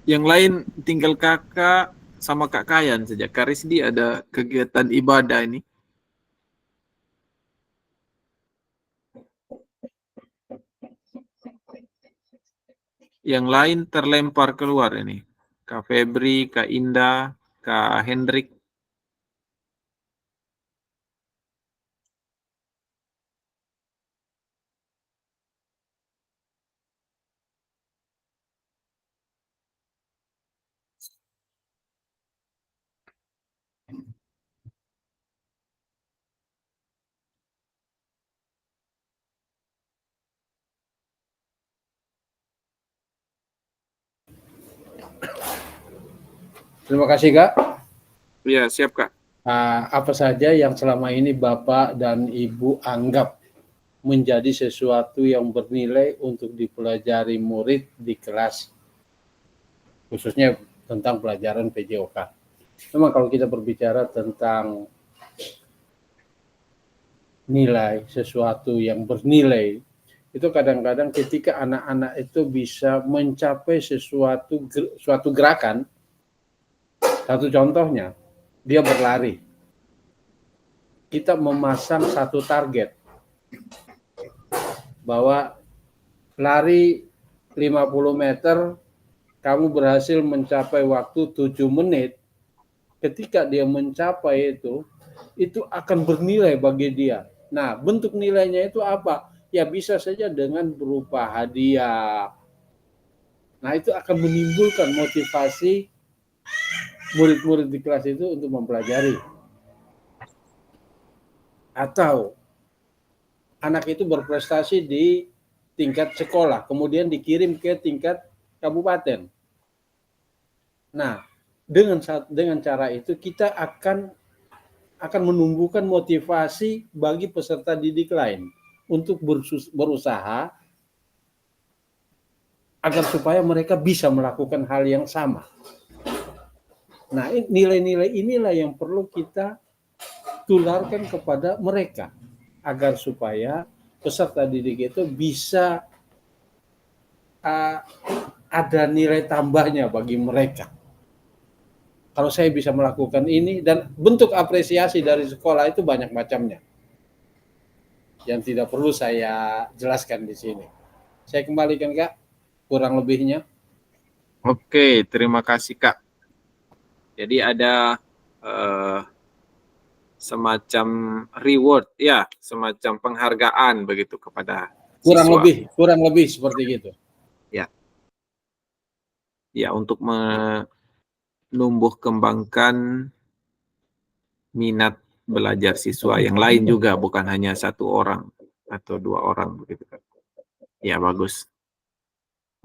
Yang lain tinggal Kakak sama Kak Kayan saja. Kak Rizdi ada kegiatan ibadah ini. Yang lain terlempar keluar ini. Kak Febri, Kak Indah, Kak Hendrik. Terima kasih Kak. Ya, siap Kak. Apa saja yang selama ini Bapak dan Ibu anggap menjadi sesuatu yang bernilai untuk dipelajari murid di kelas, khususnya tentang pelajaran PJOK. Memang kalau kita berbicara tentang nilai, sesuatu yang bernilai, itu kadang-kadang ketika anak-anak itu bisa mencapai suatu gerakan. Satu contohnya, dia berlari. Kita memasang satu target bahwa lari 50 meter, kamu berhasil mencapai waktu 7 menit. Ketika dia mencapai itu akan bernilai bagi dia. Nah, bentuk nilainya itu apa? Ya bisa saja dengan berupa hadiah. Nah, itu akan menimbulkan motivasi murid-murid di kelas itu untuk mempelajari. Atau anak itu berprestasi di tingkat sekolah, kemudian dikirim ke tingkat kabupaten. Nah, dengan cara itu kita akan akan menumbuhkan motivasi bagi peserta didik lain untuk berusaha agar supaya mereka bisa melakukan hal yang sama. Nah, nilai-nilai inilah yang perlu kita tularkan kepada mereka agar supaya peserta didik itu bisa ada nilai tambahnya bagi mereka. Kalau saya bisa melakukan ini, dan bentuk apresiasi dari sekolah itu banyak macamnya yang tidak perlu saya jelaskan di sini. Saya kembalikan, Kak, kurang lebihnya. Oke, terima kasih Kak. Jadi ada semacam reward, ya, semacam penghargaan begitu kepada siswa. Kurang lebih seperti gitu. Ya, ya, untuk menumbuh kembangkan minat belajar siswa yang lain juga, bukan hanya satu orang atau dua orang begitu kan. Ya, bagus.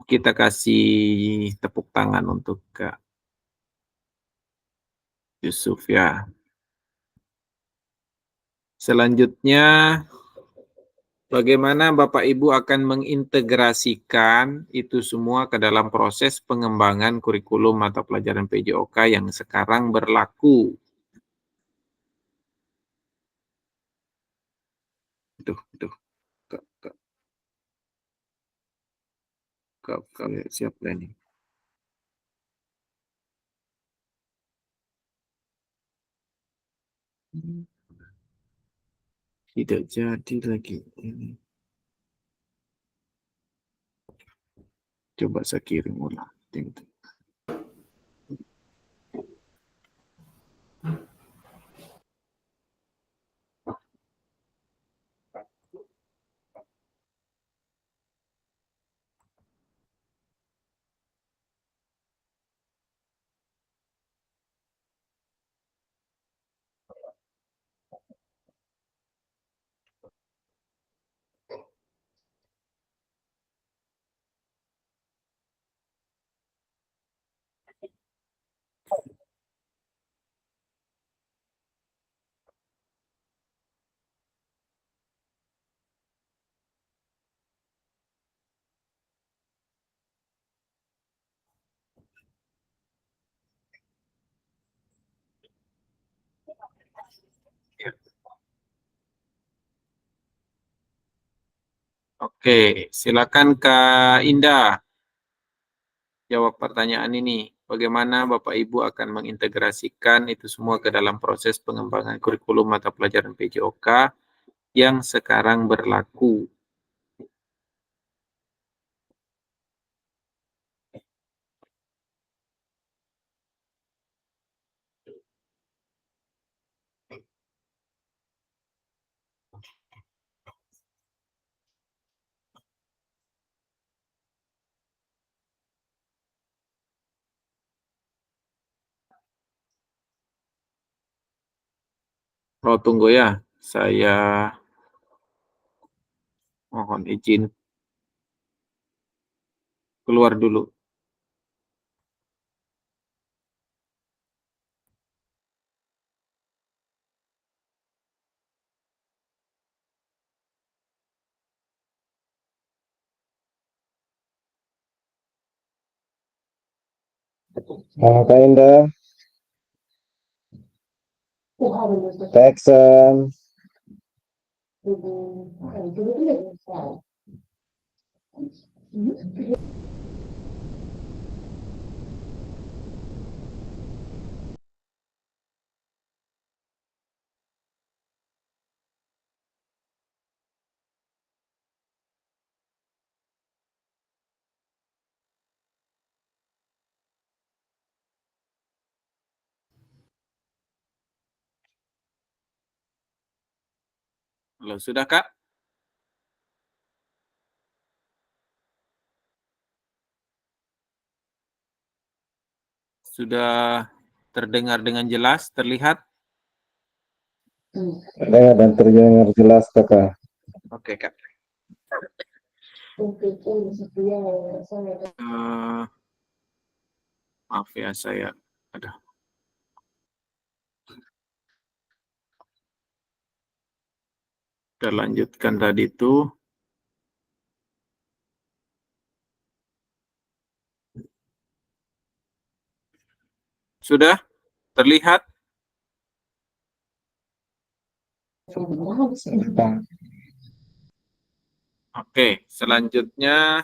Kita kasih tepuk tangan untuk Kak Yusuf ya. Selanjutnya, bagaimana Bapak Ibu akan mengintegrasikan itu semua ke dalam proses pengembangan kurikulum mata pelajaran PJOK yang sekarang berlaku? Kak, siap ini. Tidak jadi lagi ini. Coba saya kirim ulang. Oke, silakan Kak Indah jawab pertanyaan ini. Bagaimana Bapak Ibu akan mengintegrasikan itu semua ke dalam proses pengembangan kurikulum mata pelajaran PJOK yang sekarang berlaku? Oh, tunggu ya. Saya mohon izin keluar dulu. Kak Indah, Texan. Halo, sudah Kak? Sudah terdengar dengan jelas, terlihat? Terdengar dan terdengar jelas, Kakak. Oke, Kak. Maaf ya, saya ada. Kita lanjutkan tadi itu. Sudah terlihat? Oke, selanjutnya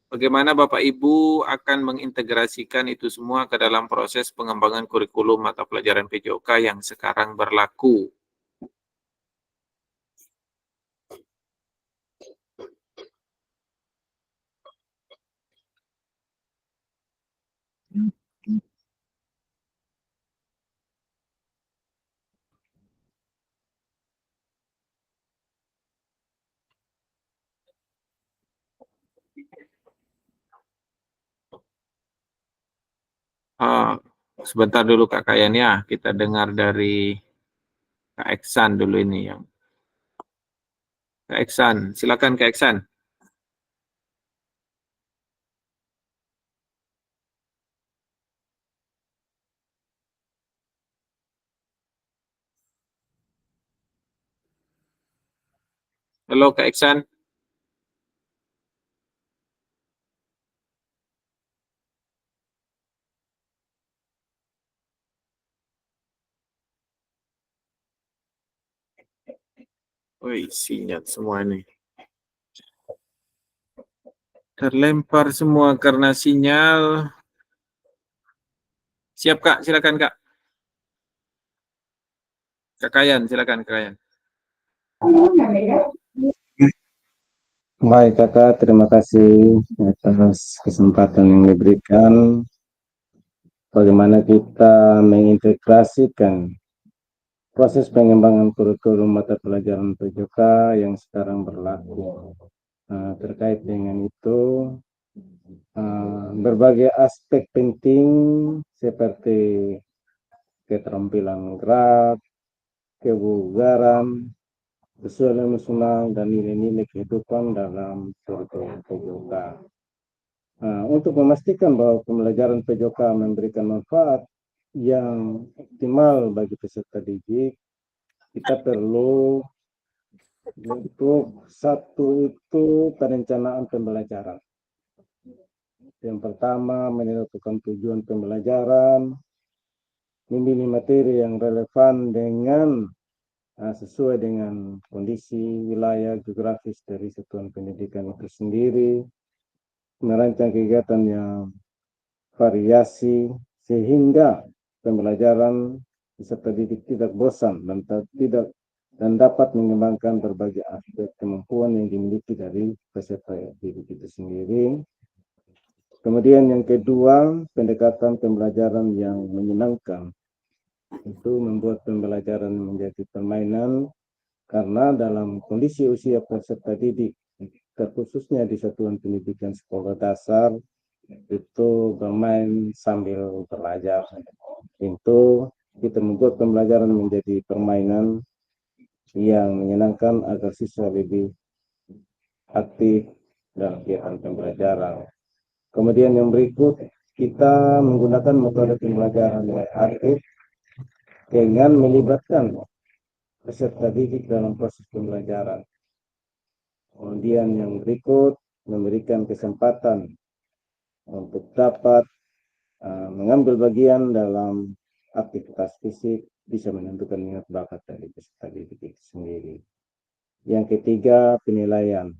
bagaimana Bapak Ibu akan mengintegrasikan itu semua ke dalam proses pengembangan kurikulum mata pelajaran PJOK yang sekarang berlaku? Sebentar dulu Kak Kayan ya, kita dengar dari Kak Eksan dulu ini yang. Kak Eksan, silakan Kak Eksan. Halo Kak Eksan. Woi, sinyal semua ini. Terlempar semua karena sinyal. Siap Kak, silakan Kak. Kak Kayan, silakan Kak Kayan. Baik Kakak, terima kasih atas kesempatan yang diberikan. Bagaimana kita mengintegrasikan proses pengembangan kurikulum mata pelajaran PJOK yang sekarang berlaku. Terkait dengan itu, berbagai aspek penting seperti keterampilan gerak, kebugaran, sosial emosional, dan nilai-nilai kehidupan dalam kurikulum PJOK. Untuk memastikan bahwa pembelajaran PJOK memberikan manfaat yang optimal bagi peserta didik, kita perlu untuk satu itu perencanaan pembelajaran. Yang pertama, menentukan tujuan pembelajaran, memilih materi yang relevan dengan sesuai dengan kondisi wilayah geografis dari satuan pendidikan itu sendiri, merancang kegiatan yang variasi sehingga pembelajaran peserta didik tidak bosan dan dapat mengembangkan berbagai aspek kemampuan yang dimiliki dari peserta didik itu sendiri. Kemudian yang kedua, pendekatan pembelajaran yang menyenangkan. Itu membuat pembelajaran menjadi permainan karena dalam kondisi usia peserta didik, terkhususnya di satuan pendidikan sekolah dasar, itu bermain sambil belajar. Itu kita membuat pembelajaran menjadi permainan yang menyenangkan agar siswa lebih aktif dalam kegiatan pembelajaran. Kemudian yang berikut, kita menggunakan metode pembelajaran yang aktif dengan melibatkan peserta didik dalam proses pembelajaran. Kemudian yang berikut, memberikan kesempatan untuk dapat mengambil bagian dalam aktivitas fisik, bisa menentukan minat bakat dari peserta didik itu sendiri. Yang ketiga, penilaian.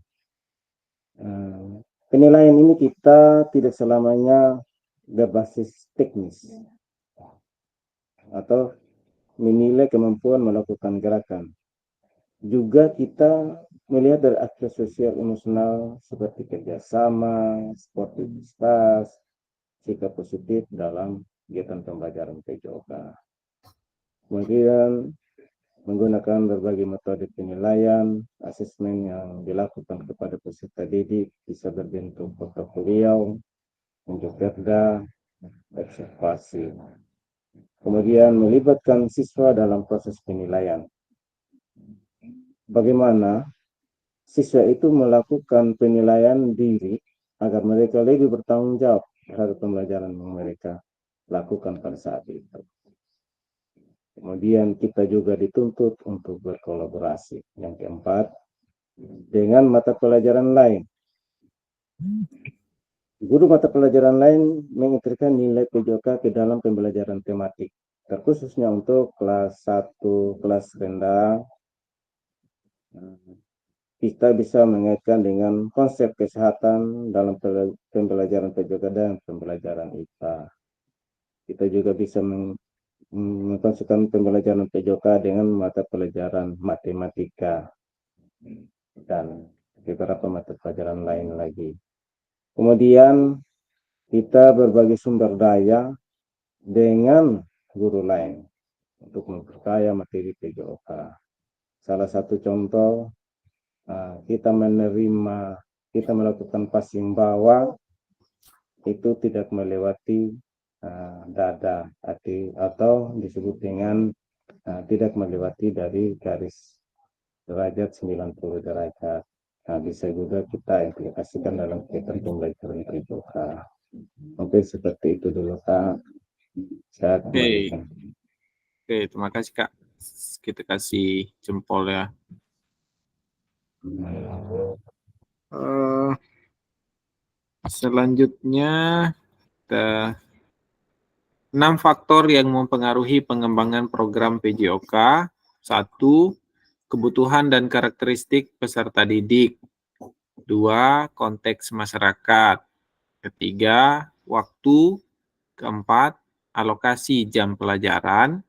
Penilaian ini kita tidak selamanya berbasis teknis atau menilai kemampuan melakukan gerakan. Juga kita melihat dari aspek sosial emosional seperti kerjasama, sportivitas, sikap positif dalam kegiatan pembelajaran PJOK. Kemudian menggunakan berbagai metode penilaian, asesmen yang dilakukan kepada peserta didik bisa berbentuk portofolio, unjuk kerja, observasi. Kemudian melibatkan siswa dalam proses penilaian. Bagaimana siswa itu melakukan penilaian diri agar mereka lebih bertanggung jawab terhadap pembelajaran yang mereka lakukan pada saat itu. Kemudian kita juga dituntut untuk berkolaborasi. Yang keempat, dengan mata pelajaran lain. Guru mata pelajaran lain mengintegrasikan nilai PJOK ke dalam pembelajaran tematik, terkhususnya untuk kelas 1, kelas rendah. Kita bisa mengaitkan dengan konsep kesehatan dalam pembelajaran PJOK dan pembelajaran IPA. Kita juga bisa mengkonsepkan pembelajaran PJOK dengan mata pelajaran matematika dan beberapa mata pelajaran lain lagi. Kemudian kita berbagi sumber daya dengan guru lain untuk memperkaya materi PJOK. Salah satu contoh, kita melakukan passing bawah itu tidak melewati dada atau disebut dengan tidak melewati dari garis derajat 90 derajat. Bisa juga kita implikasikan dalam kegiatan pembelajaran PJOK. Mungkin seperti itu dulu, Kak. Saya kembalikan. Oke, terima kasih Kak. Kita kasih jempol ya. Selanjutnya, 6 faktor yang mempengaruhi pengembangan program PJOK. 1. Kebutuhan dan karakteristik peserta didik. 2. Konteks masyarakat. 3. Waktu. 4. Alokasi jam pelajaran.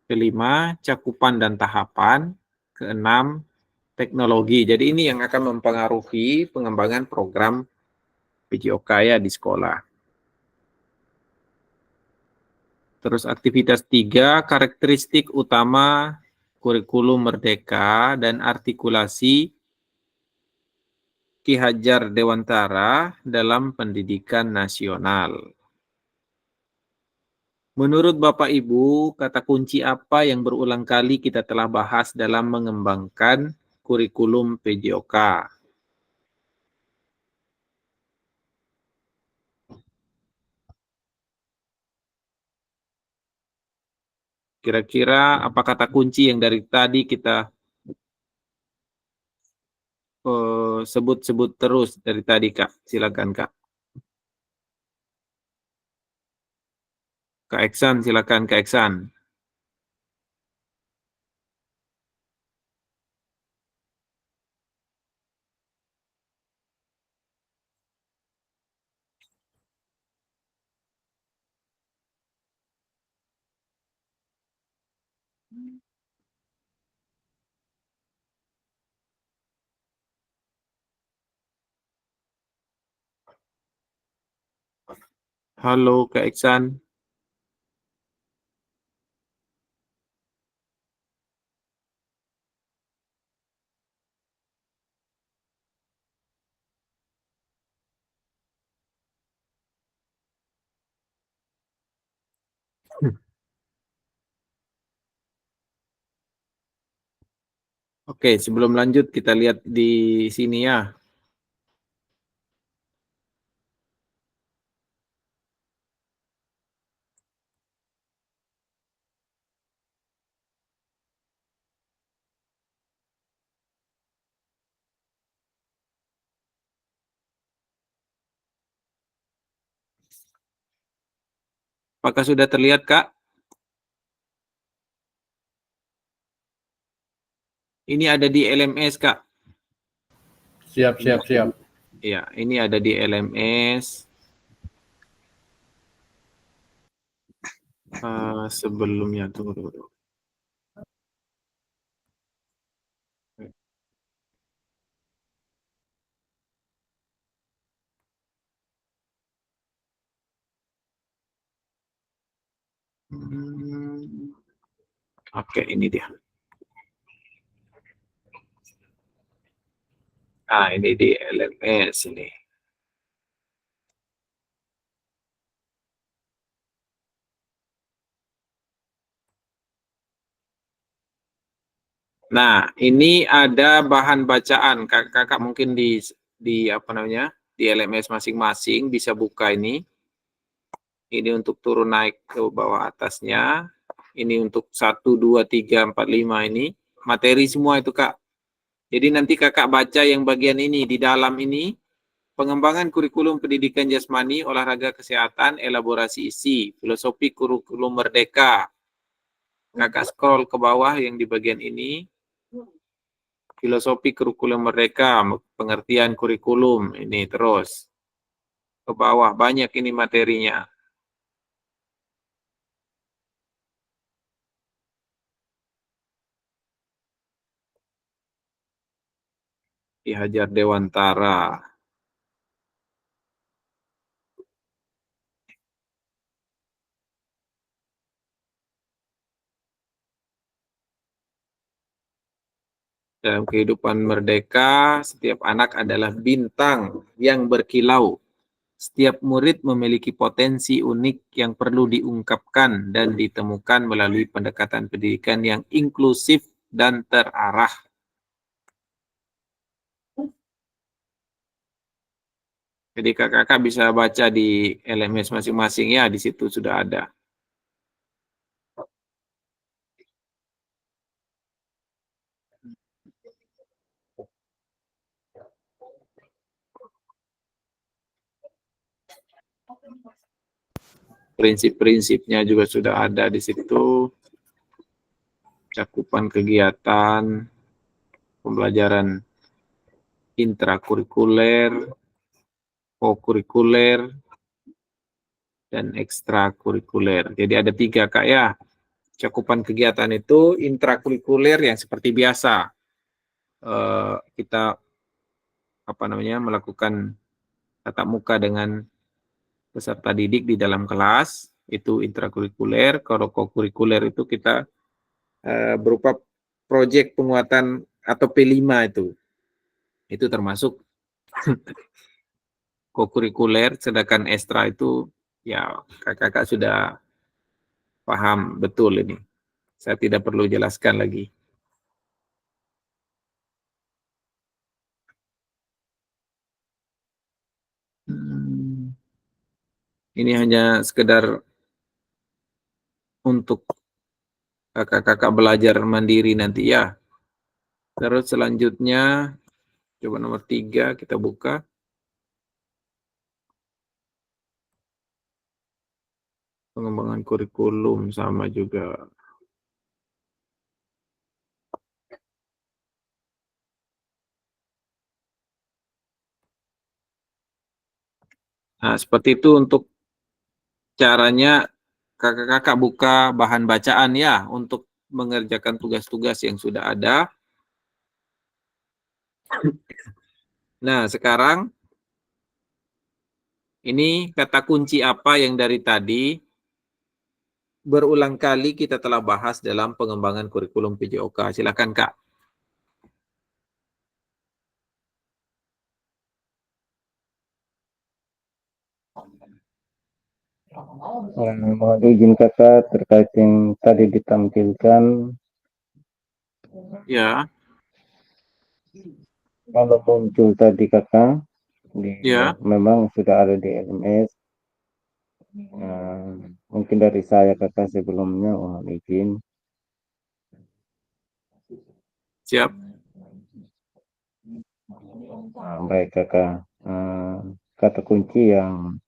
5. Cakupan dan tahapan. 6. Teknologi. Jadi ini yang akan mempengaruhi pengembangan program PJOK ya di sekolah. Terus aktivitas 3, karakteristik utama kurikulum Merdeka dan artikulasi Ki Hajar Dewantara dalam pendidikan nasional. Menurut Bapak Ibu, kata kunci apa yang berulang kali kita telah bahas dalam mengembangkan kurikulum PJOK? Kira-kira apa kata kunci yang dari tadi kita sebut-sebut terus dari tadi, Kak? Silakan, Kak. Kak Eksan, silakan Kak Eksan. Halo Kak Eksan. Oke, sebelum lanjut kita lihat di sini ya. Apakah sudah terlihat, Kak? Ini ada di LMS, Kak. Siap. Ya, ini ada di LMS. Sebelumnya, tunggu. Oke, ini dia. Ini di LMS ini. Nah, ini ada bahan bacaan. Kakak mungkin di apa namanya? Di LMS masing-masing bisa buka ini. Ini untuk turun naik ke bawah atasnya. Ini untuk 1, 2, 3, 4, 5 ini. Materi semua itu, Kak. Jadi nanti kakak baca yang bagian ini, di dalam ini, pengembangan kurikulum pendidikan jasmani, olahraga kesehatan, elaborasi isi, filosofi kurikulum merdeka. Kakak scroll ke bawah yang di bagian ini, filosofi kurikulum merdeka, pengertian kurikulum, ini terus. Ke bawah, banyak ini materinya. Ki Hajar Dewantara. Dalam kehidupan merdeka, setiap anak adalah bintang yang berkilau. Setiap murid memiliki potensi unik yang perlu diungkapkan dan ditemukan melalui pendekatan pendidikan yang inklusif dan terarah. Jadi kakak-kakak bisa baca di LMS masing-masing ya, di situ sudah ada. Prinsip-prinsipnya juga sudah ada di situ. Cakupan kegiatan, pembelajaran intrakurikuler, kokurikuler, dan ekstrakurikuler. Jadi ada 3 Kak ya. Cakupan kegiatan itu intrakurikuler yang seperti biasa. Kita melakukan tatap muka dengan peserta didik di dalam kelas, itu intrakurikuler. Kalau kokurikuler itu kita berupa proyek penguatan atau P5 itu. Itu termasuk kokurikuler, sedangkan ekstra itu ya kakak-kakak sudah paham betul ini. Saya tidak perlu jelaskan lagi. Ini hanya sekedar untuk kakak-kakak belajar mandiri nanti ya. Terus selanjutnya, coba nomor 3 kita buka. Pengembangan kurikulum sama juga. Nah, seperti itu untuk caranya kakak-kakak buka bahan bacaan ya untuk mengerjakan tugas-tugas yang sudah ada. Nah, sekarang ini kata kunci apa yang dari tadi berulang kali kita telah bahas dalam pengembangan kurikulum PJOK. Silakan Kak. Mohon izin kakak terkait yang tadi ditampilkan. Ya. Kalau muncul tadi kakak, Ya. memang sudah ada di LMS. Mungkin dari saya kakak sebelumnya mohon izin. Siap. Baik kakak. Kata kunci yang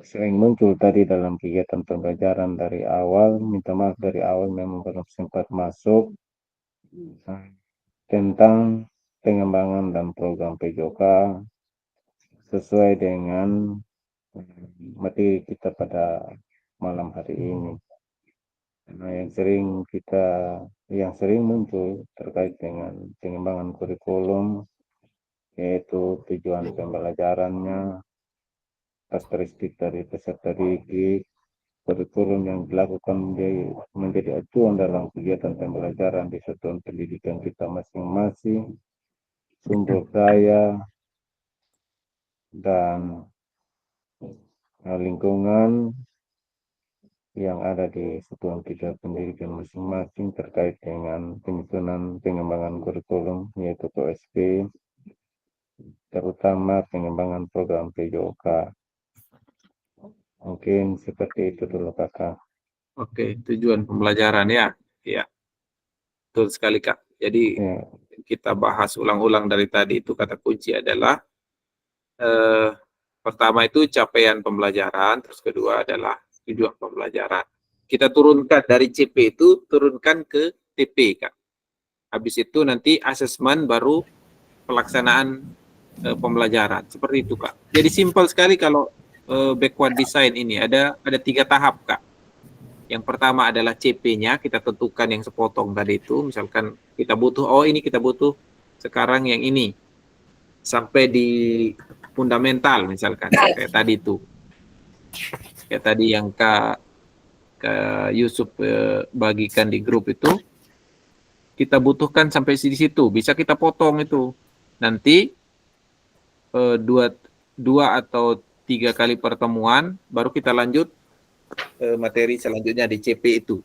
sering muncul tadi dalam kegiatan pembelajaran dari awal, minta maaf dari awal memang belum sempat masuk, tentang pengembangan dan program PJOK sesuai dengan materi kita pada malam hari ini. Nah, yang sering muncul terkait dengan pengembangan kurikulum, yaitu tujuan pembelajarannya, karakteristik dari peserta didik, kurikulum yang dilakukan menjadi acuan dalam kegiatan pembelajaran di satuan pendidikan kita masing-masing, sumber daya, dan lingkungan yang ada di satuan kita pendidikan masing-masing terkait dengan penyusunan pengembangan kurikulum, yaitu OSP, terutama pengembangan program PJOK. Mungkin seperti itu dulu kakak. Oke, tujuan pembelajaran ya. Ya. Betul sekali Kak. Jadi Ya. kita bahas ulang-ulang dari tadi itu kata kunci adalah pertama itu capaian pembelajaran, terus kedua adalah tujuan pembelajaran. Kita turunkan dari CP itu turunkan ke TP, Kak. Habis itu nanti asesmen baru pelaksanaan pembelajaran. Seperti itu, Kak. Jadi simpel sekali kalau backward design ini ada 3 tahap, Kak. Yang pertama adalah CP-nya, kita tentukan yang sepotong tadi itu. Misalkan kita butuh, ini kita butuh sekarang yang ini. Sampai di fundamental misalkan, kayak tadi itu. Kayak tadi yang Kak Yusuf bagikan di grup itu. Kita butuhkan sampai di situ. Bisa kita potong itu. Nanti 2 atau 3 kali pertemuan, baru kita lanjut materi selanjutnya di CP itu.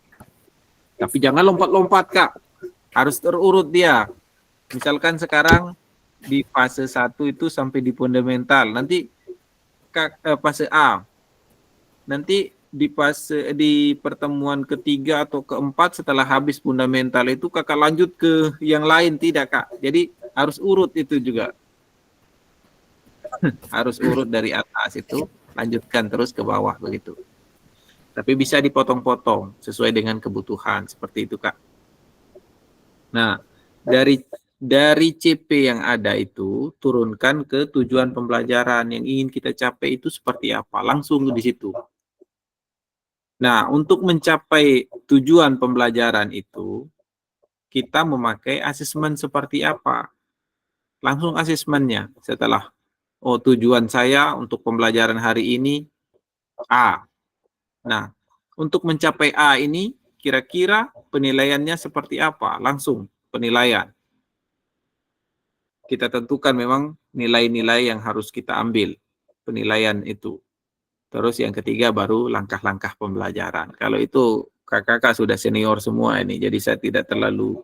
Tapi jangan lompat-lompat, Kak. Harus terurut dia. Misalkan sekarang di fase 1 itu sampai di fundamental. Nanti fase A. Nanti di pertemuan ketiga atau keempat setelah habis fundamental itu Kakak lanjut ke yang lain, tidak, Kak. Jadi harus urut itu juga. Harus urut dari atas itu, lanjutkan terus ke bawah begitu. Tapi bisa dipotong-potong sesuai dengan kebutuhan, seperti itu, Kak. Nah, dari CP yang ada itu turunkan ke tujuan pembelajaran yang ingin kita capai itu seperti apa, langsung di situ. Nah, untuk mencapai tujuan pembelajaran itu kita memakai asesmen seperti apa? Langsung asesmennya setelah tujuan saya untuk pembelajaran hari ini A. Nah, untuk mencapai A ini kira-kira penilaiannya seperti apa? Langsung penilaian. Kita tentukan memang nilai-nilai yang harus kita ambil, penilaian itu. Terus yang ketiga baru langkah-langkah pembelajaran. Kalau itu kakak sudah senior semua ini, jadi saya tidak terlalu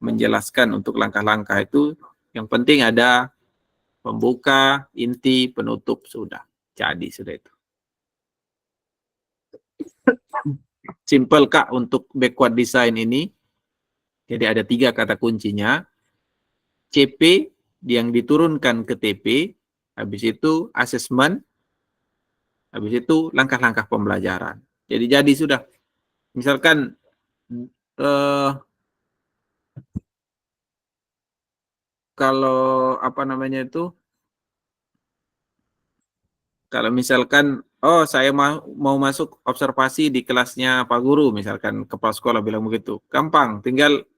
menjelaskan untuk langkah-langkah itu. Yang penting ada pembuka, inti, penutup, sudah. Jadi sudah itu. Simple, Kak, untuk backward design ini. Jadi ada 3 kata kuncinya. CP yang diturunkan ke TP, habis itu asesmen, habis itu langkah-langkah pembelajaran. Jadi sudah. Misalkan kalau apa namanya itu, kalau misalkan saya mau masuk observasi di kelasnya Pak Guru, misalkan kepala sekolah bilang begitu, gampang, tinggal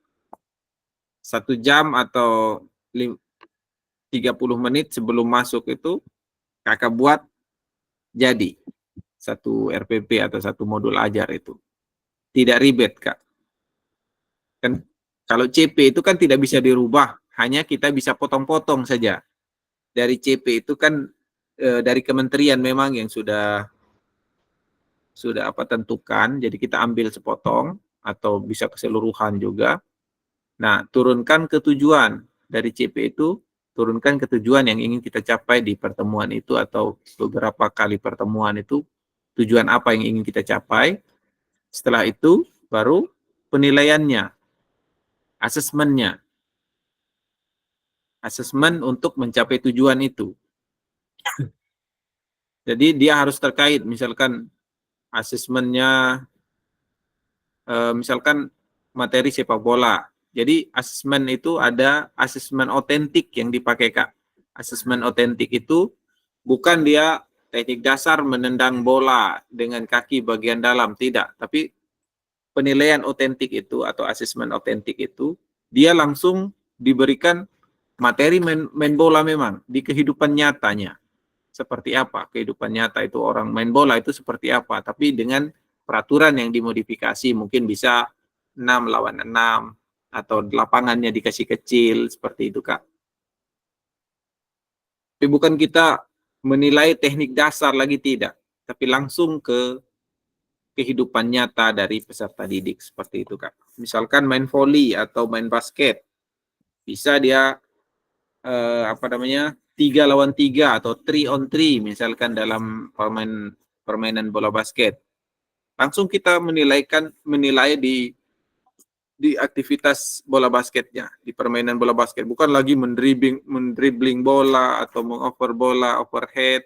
1 jam atau 30 menit sebelum masuk itu kakak buat jadi 1 RPP atau 1 modul ajar itu. Tidak ribet, Kak. Kan kalau CP itu kan tidak bisa dirubah, hanya kita bisa potong-potong saja. Dari CP itu kan dari kementerian memang yang sudah tentukan, jadi kita ambil sepotong atau bisa keseluruhan juga. Nah, turunkan ke tujuan dari CP itu, turunkan ke tujuan yang ingin kita capai di pertemuan itu atau beberapa kali pertemuan itu, tujuan apa yang ingin kita capai. Setelah itu baru penilaiannya, asesmennya. Asesmen untuk mencapai tujuan itu. Jadi dia harus terkait, misalkan asesmennya, misalkan materi sepak bola. Jadi asesmen itu ada asesmen otentik yang dipakai, Kak. Asesmen otentik itu bukan dia teknik dasar menendang bola dengan kaki bagian dalam, tidak. Tapi penilaian otentik itu atau asesmen otentik itu, dia langsung diberikan materi main bola memang di kehidupan nyatanya. Seperti apa kehidupan nyata itu orang main bola itu seperti apa, tapi dengan peraturan yang dimodifikasi, mungkin bisa 6 lawan 6 atau lapangannya dikasih kecil seperti itu, Kak. Tapi bukan kita menilai teknik dasar lagi, tidak, tapi langsung ke kehidupan nyata dari peserta didik seperti itu, Kak. Misalkan main volley atau main basket, bisa dia 3 lawan 3 atau 3 on 3 misalkan dalam permainan bola basket. Langsung kita menilai di di aktivitas bola basketnya, di permainan bola basket, bukan lagi mendribbling bola atau mengover bola, overhead,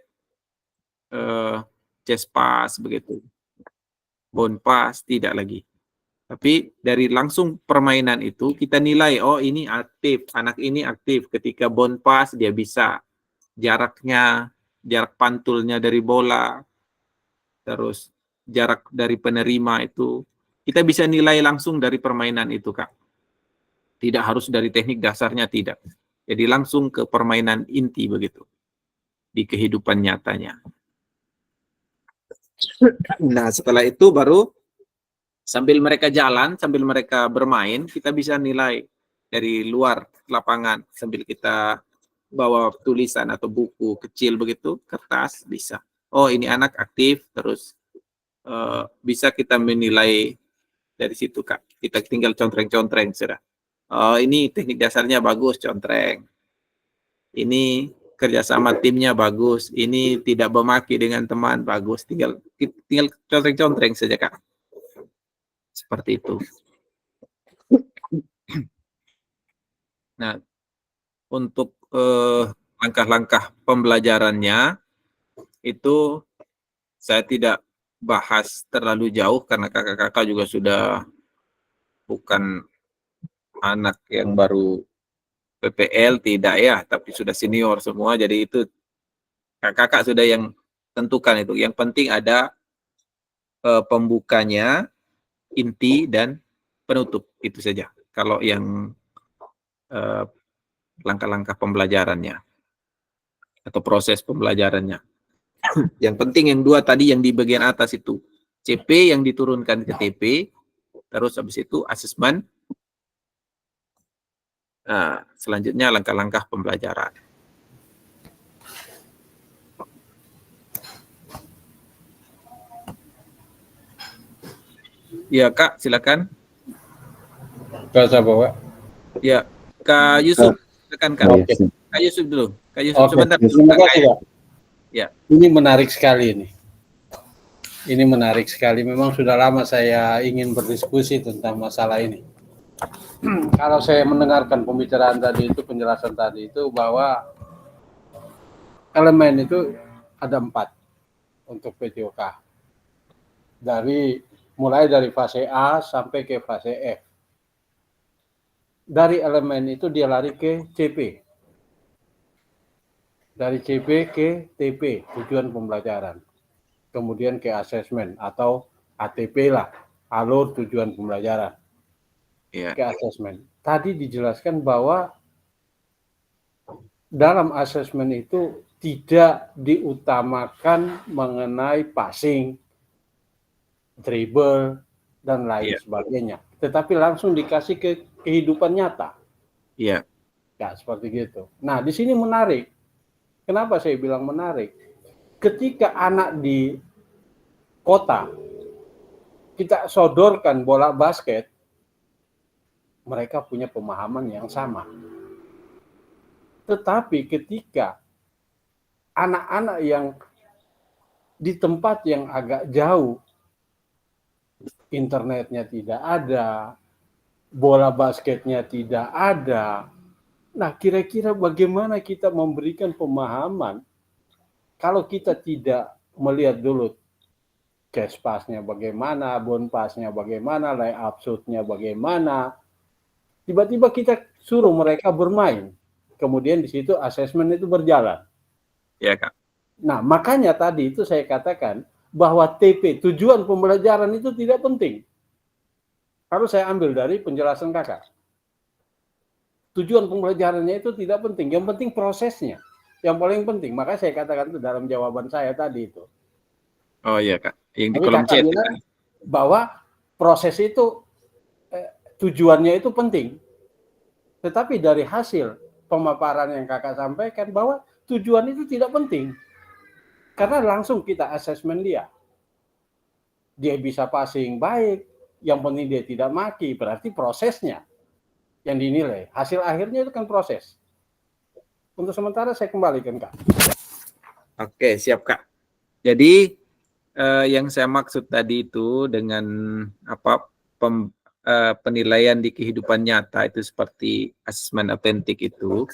chest pass begitu, bound pass, tidak lagi. Tapi dari langsung permainan itu kita nilai, oh ini aktif, anak ini aktif. Ketika bound pass dia bisa, jarak pantulnya dari bola, terus jarak dari penerima itu, kita bisa nilai langsung dari permainan itu, Kak. Tidak harus dari teknik dasarnya, tidak. Jadi langsung ke permainan inti begitu, di kehidupan nyatanya. Nah, setelah itu baru sambil mereka jalan, sambil mereka bermain, kita bisa nilai dari luar lapangan sambil kita bawa tulisan atau buku kecil begitu, kertas, bisa. Oh, ini anak aktif, terus bisa kita menilai dari situ, Kak. Kita tinggal contreng-contreng sudah. Oh, ini teknik dasarnya bagus, contreng. Ini kerjasama timnya bagus. Ini tidak memaki dengan teman, bagus. Tinggal contreng-contreng saja, Kak. Seperti itu. Nah, untuk langkah-langkah pembelajarannya itu saya tidak bahas terlalu jauh karena kakak-kakak juga sudah bukan anak yang baru PPL, tidak ya, tapi sudah senior semua, jadi itu kakak-kakak sudah yang tentukan itu. Yang penting ada pembukanya, inti, dan penutup, itu saja. Kalau yang langkah-langkah pembelajarannya atau proses pembelajarannya. Yang penting yang dua tadi yang di bagian atas itu, CP yang diturunkan ke TP, terus habis itu asesmen. Nah, selanjutnya langkah-langkah pembelajaran. Ya, Kak, silakan. Kak siapa, Pak? Ya, Kak Yusuf, silakan Kak. Oke. Kak Yusuf dulu. Kak Yusuf, Oke, sebentar. terima kasih, Pak. Ya. Ini menarik sekali ini. Ini menarik sekali. Memang sudah lama saya ingin berdiskusi tentang masalah ini. Kalau saya mendengarkan pembicaraan tadi itu, penjelasan tadi itu bahwa elemen itu ada 4 untuk PJOK. Mulai dari fase A sampai ke fase F. Dari elemen itu dia lari ke CP. Dari CP ke TP, tujuan pembelajaran. Kemudian ke asesmen atau ATP lah, alur tujuan pembelajaran. Ya. Ke asesmen. Tadi dijelaskan bahwa dalam asesmen itu tidak diutamakan mengenai passing, dribble, dan lain sebagainya. Tetapi langsung dikasih ke kehidupan nyata. Iya. Ya, seperti gitu. Nah, di sini menarik. Kenapa saya bilang menarik? Ketika anak di kota, kita sodorkan bola basket, mereka punya pemahaman yang sama. Tetapi ketika anak-anak yang di tempat yang agak jauh, internetnya tidak ada, bola basketnya tidak ada. Nah, kira-kira bagaimana kita memberikan pemahaman kalau kita tidak melihat dulu catch pass-nya bagaimana, bound pass-nya bagaimana, layup shoot-nya bagaimana. Tiba-tiba kita suruh mereka bermain. Kemudian di situ asesmen itu berjalan. Ya, Kak. Nah, makanya tadi itu saya katakan bahwa TP, tujuan pembelajaran itu tidak penting. Harus saya ambil dari penjelasan kakak. Tujuan pembelajarannya itu tidak penting. Yang penting prosesnya. Yang paling penting. Maka saya katakan itu dalam jawaban saya tadi itu. Oh iya, Kak. Yang di Tapi kolom kakak chat. bilang bahwa proses itu tujuannya itu penting. Tetapi dari hasil pemaparan yang kakak sampaikan bahwa tujuan itu tidak penting. Karena langsung kita asesmen dia. Dia bisa passing baik, yang penting dia tidak maki, berarti prosesnya yang dinilai. Hasil akhirnya itu kan proses. Untuk sementara saya kembalikan, Kak. Oke, siap, Kak. Jadi yang saya maksud tadi itu dengan penilaian di kehidupan nyata itu seperti asesmen autentik itu,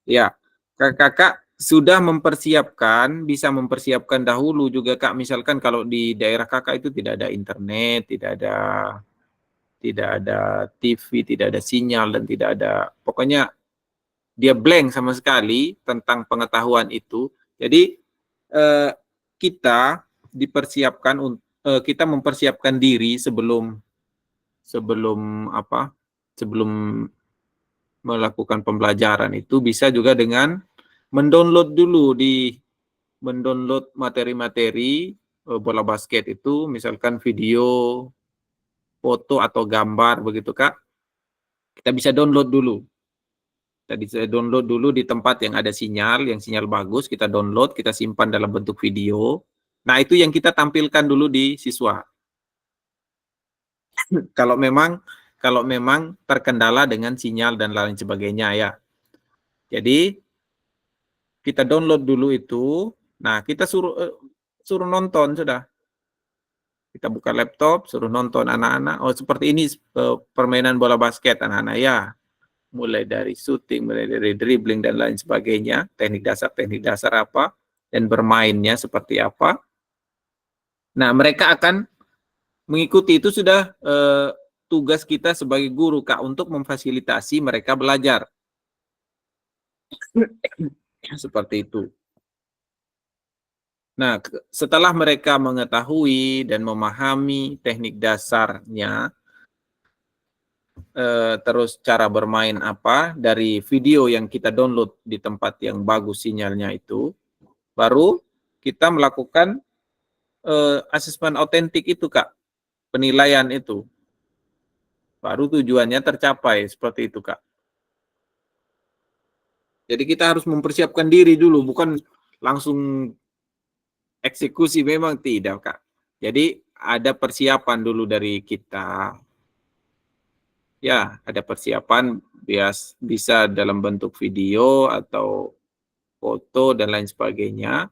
ya kakak sudah mempersiapkan, bisa mempersiapkan dahulu juga Kak. Misalkan kalau di daerah kakak itu tidak ada internet, tidak ada TV, tidak ada sinyal dan tidak ada, pokoknya dia blank sama sekali tentang pengetahuan itu. Jadi kita dipersiapkan, kita mempersiapkan diri sebelum melakukan pembelajaran itu bisa juga dengan mendownload materi-materi bola basket itu, misalkan video, foto atau gambar begitu Kak. Kita bisa download dulu. Kita bisa download dulu di tempat yang ada sinyal, yang sinyal bagus, kita download, kita simpan dalam bentuk video. Nah, itu yang kita tampilkan dulu di siswa. Kalau memang terkendala dengan sinyal dan lain sebagainya ya. Jadi kita download dulu itu. Nah, kita suruh nonton sudah. Kita buka laptop, suruh nonton anak-anak. Oh, seperti ini permainan bola basket anak-anak ya. Mulai dari shooting, mulai dari dribbling dan lain sebagainya, teknik dasar apa, dan bermainnya seperti apa. Nah, mereka akan mengikuti itu sudah tugas kita sebagai guru Kak untuk memfasilitasi mereka belajar. Seperti itu. Nah, setelah mereka mengetahui dan memahami teknik dasarnya, terus cara bermain apa dari video yang kita download di tempat yang bagus sinyalnya itu, baru kita melakukan asesmen autentik itu Kak, penilaian itu. Baru tujuannya tercapai, seperti itu Kak. Jadi kita harus mempersiapkan diri dulu, bukan langsung eksekusi, memang tidak Kak. Jadi ada persiapan dulu dari kita. Ya, ada persiapan bisa dalam bentuk video atau foto dan lain sebagainya.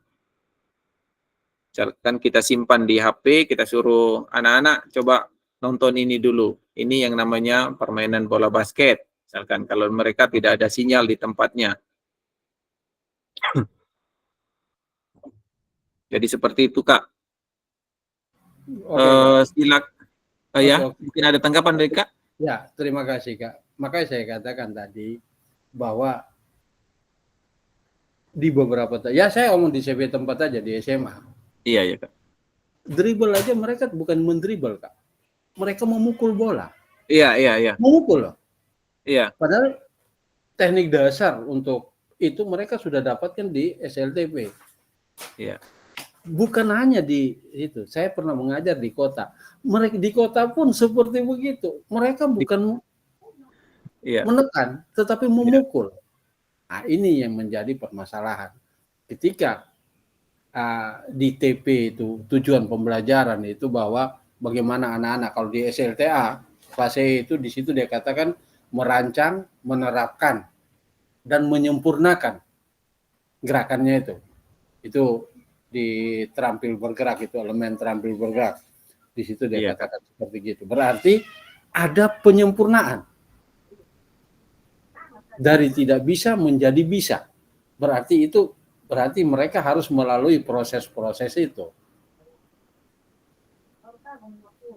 Misalkan kita simpan di HP, kita suruh anak-anak coba nonton ini dulu. Ini yang namanya permainan bola basket. Misalkan kalau mereka tidak ada sinyal di tempatnya. Jadi seperti itu Kak. Ya, mungkin ada tanggapan dari Kak? Ya, terima kasih Kak. Makanya saya katakan tadi bahwa di beberapa, ya saya omong di CP tempat aja di SMA. Iya ya Kak. Dribble aja mereka bukan mendribble Kak. Mereka memukul bola. Iya. Memukul loh. Iya. Padahal teknik dasar untuk itu mereka sudah dapatkan di SLTP. Iya. Bukan hanya di itu. Saya pernah mengajar di kota. Mereka di kota pun seperti begitu. Mereka bukan menekan, tetapi memukul. Nah, ini yang menjadi permasalahan. Ketika di TP itu tujuan pembelajaran itu bahwa bagaimana anak-anak kalau di SLTA kelas E itu di situ dia katakan merancang, menerapkan dan menyempurnakan gerakannya itu. Itu di terampil bergerak itu elemen terampil bergerak. Di situ dia katakan seperti gitu. Berarti ada penyempurnaan. Dari tidak bisa menjadi bisa. Berarti mereka harus melalui proses-proses itu.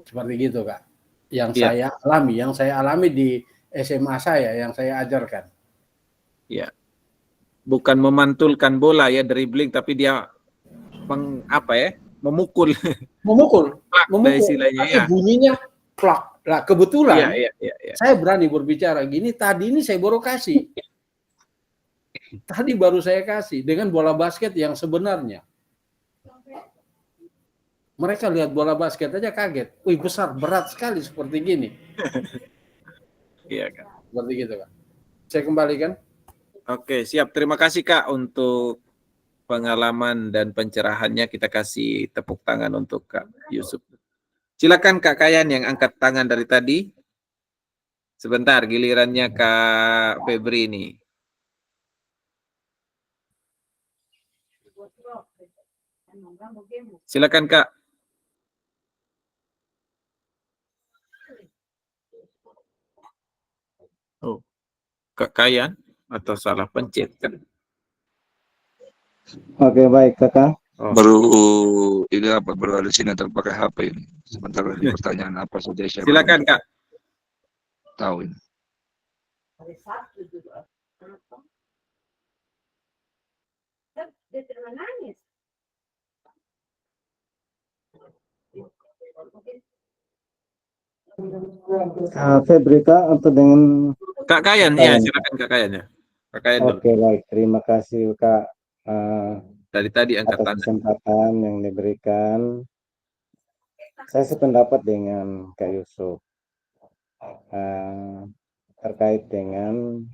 Seperti gitu, Kak. Yang saya alami di SMA saya, yang saya ajarkan. Ya. Bukan memantulkan bola ya, dribbling, tapi dia memukul. Memukul. Istilahnya ya. Bunyinya plak. Nah, kebetulan saya berani berbicara gini, tadi ini saya baru kasih. Tadi baru saya kasih dengan bola basket yang sebenarnya. Mereka lihat bola basket aja kaget. Wih, besar, berat sekali seperti gini. Iya, Kak. Seperti gitu, Kak. Saya kembalikan. Oke, siap. Terima kasih, Kak, untuk pengalaman dan pencerahannya. Kita kasih tepuk tangan untuk Kak Yusuf. Silakan Kak Kayan yang angkat tangan dari tadi. Sebentar, gilirannya Kak Febri ini. Silakan Kak. Kak Kayan atau salah pencet kan? Oke, baik kakak. Oh, Baru ini apa baru ada sini atau pakai HP ini. Sementara di pertanyaan apa saja saya belum silakan Kak. tahu ini. Febri kak, atau dengan Kak Kayan, ya Kayan? silakan Kak Kayan ya. Kak Kayan dulu. Oke, baik. Terima kasih kak Dari tadi angkat atas tangan. kesempatan yang diberikan. Saya sependapat dengan Kak Yusuf terkait dengan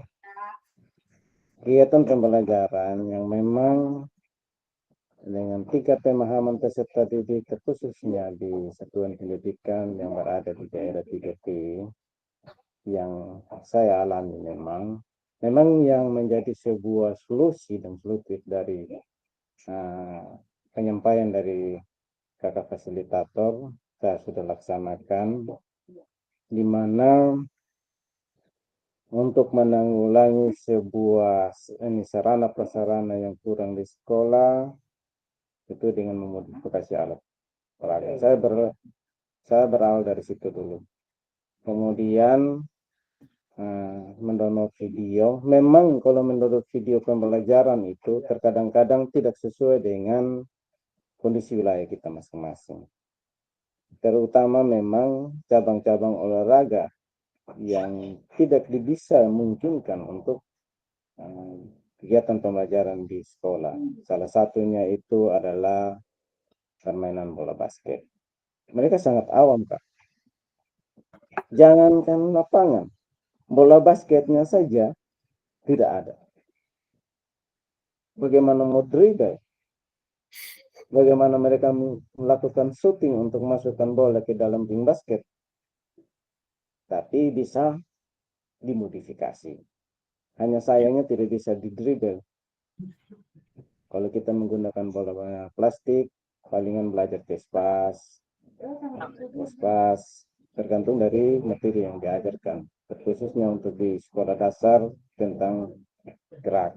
kegiatan pembelajaran yang memang dengan 3 pemahaman peserta didik, khususnya di satuan pendidikan yang berada di daerah 3T yang saya alami, memang yang menjadi sebuah solusi dan solutif dari penyampaian dari kakak fasilitator saya sudah laksanakan, di mana untuk menanggulangi sebuah sarana prasarana yang kurang di sekolah itu dengan memodifikasi alat peraga. Saya berawal dari situ dulu. Kemudian mendownload video. Memang kalau mendownload video pembelajaran itu terkadang-kadang tidak sesuai dengan kondisi wilayah kita masing-masing. Terutama memang cabang-cabang olahraga yang tidak bisa memungkinkan untuk kegiatan pembelajaran di sekolah. Salah satunya itu adalah permainan bola basket. Mereka sangat awam, Kak. Jangankan lapangan, bola basketnya saja tidak ada. Bagaimana mau dribble? Bagaimana mereka melakukan shooting untuk masukkan bola ke dalam ring basket? Tapi bisa dimodifikasi. Hanya sayangnya tidak bisa didribble. Kalau kita menggunakan bola plastik, palingan belajar kespas, tergantung dari materi yang diajarkan. Khususnya untuk di sekolah dasar tentang gerak,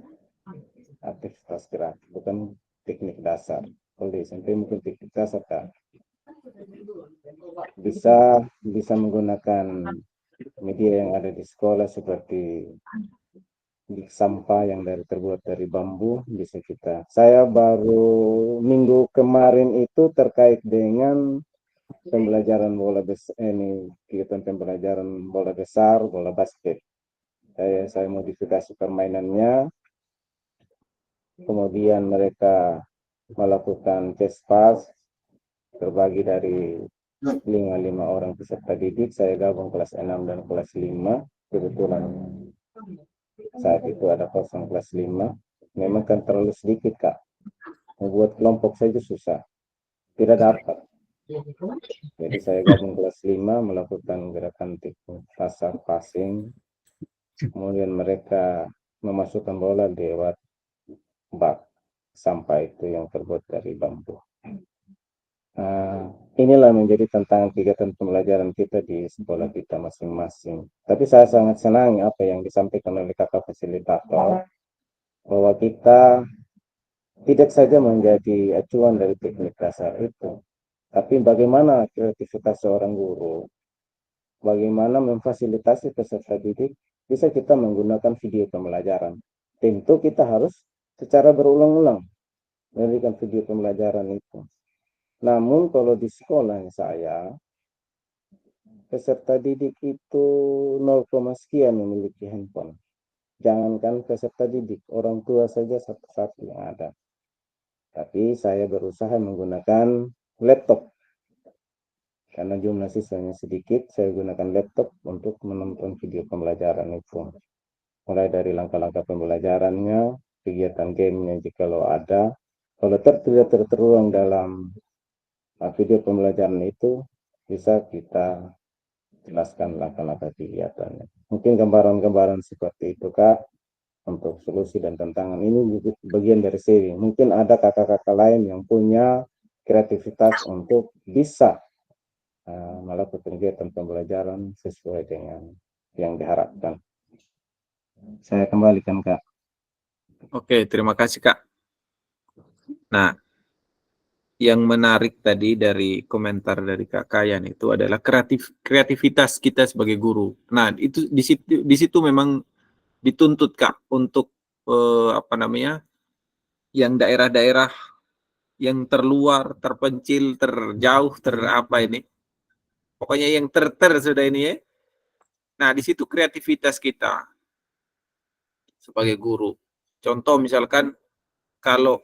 aktivitas gerak, bukan teknik dasar. Kalau di SMP mungkin teknik dasar kan bisa menggunakan media yang ada di sekolah seperti sampah yang terbuat dari bambu, bisa kita. Saya baru minggu kemarin itu terkait dengan pembelajaran kegiatan pembelajaran bola besar, bola basket. Saya modifikasi permainannya, kemudian mereka melakukan kespas, terbagi dari 5 orang peserta didik. Saya gabung kelas 6 dan kelas 5. Kebetulan saat itu ada kosong kelas 5. Memang kan terlalu sedikit, Kak. Membuat kelompok saja susah. Tidak dapat. Jadi saya gabung kelas 5, melakukan gerakan teknik pasar passing. Kemudian mereka memasukkan bola lewat bak sampah itu yang terbuat dari bambu. Inilah menjadi tantangan kegiatan pembelajaran kita di sekolah kita masing-masing. Tapi saya sangat senang apa yang disampaikan oleh kakak fasilitator, bahwa kita tidak saja menjadi acuan dari teknik dasar itu, tapi bagaimana kreativitas seorang guru, bagaimana memfasilitasi peserta didik, bisa kita menggunakan video pembelajaran. Tentu kita harus secara berulang-ulang memberikan video pembelajaran itu. Namun kalau di sekolah saya, peserta didik itu 0, sekian memiliki handphone. Jangankan peserta didik, orang tua saja satu-satu yang ada. Tapi saya berusaha menggunakan laptop. Karena jumlah siswanya sedikit, saya gunakan laptop untuk menonton video pembelajaran itu. Mulai dari langkah-langkah pembelajarannya, kegiatan gamenya jikalau ada. Kalau tidak tertuang dalam video pembelajaran itu, bisa kita jelaskan langkah-langkah kegiatannya. Mungkin gambaran-gambaran seperti itu, Kak, untuk solusi dan tantangan ini bagian dari seri. Mungkin ada kakak-kakak lain yang punya kreativitas untuk bisa melakukan kegiatan pembelajaran sesuai dengan yang diharapkan. Saya kembalikan, Kak. Oke, terima kasih Kak. Nah, yang menarik tadi dari komentar dari Kak Kayan itu adalah kreativitas kita sebagai guru. Nah, itu di situ memang dituntut Kak untuk apa namanya? Yang daerah-daerah yang terluar, terpencil, terjauh, terapa ini. Pokoknya yang sudah ini ya. Nah, di situ kreativitas kita sebagai guru. Contoh misalkan kalau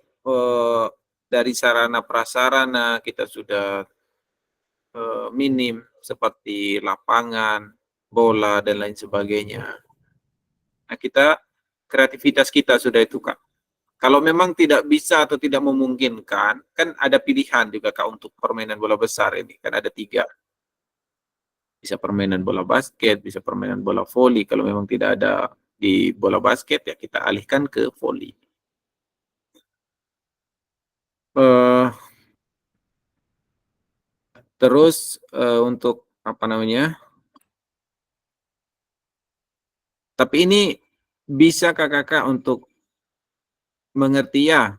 dari sarana prasarana kita sudah minim seperti lapangan, bola dan lain sebagainya. Nah, kreativitas kita sudah itu Kak. Kalau memang tidak bisa atau tidak memungkinkan, kan ada pilihan juga Kak untuk permainan bola besar ini. Kan ada 3. Bisa permainan bola basket, bisa permainan bola voli. Kalau memang tidak ada di bola basket, ya kita alihkan ke voli. Terus untuk apa namanya? Tapi ini bisa kakak untuk mengerti ya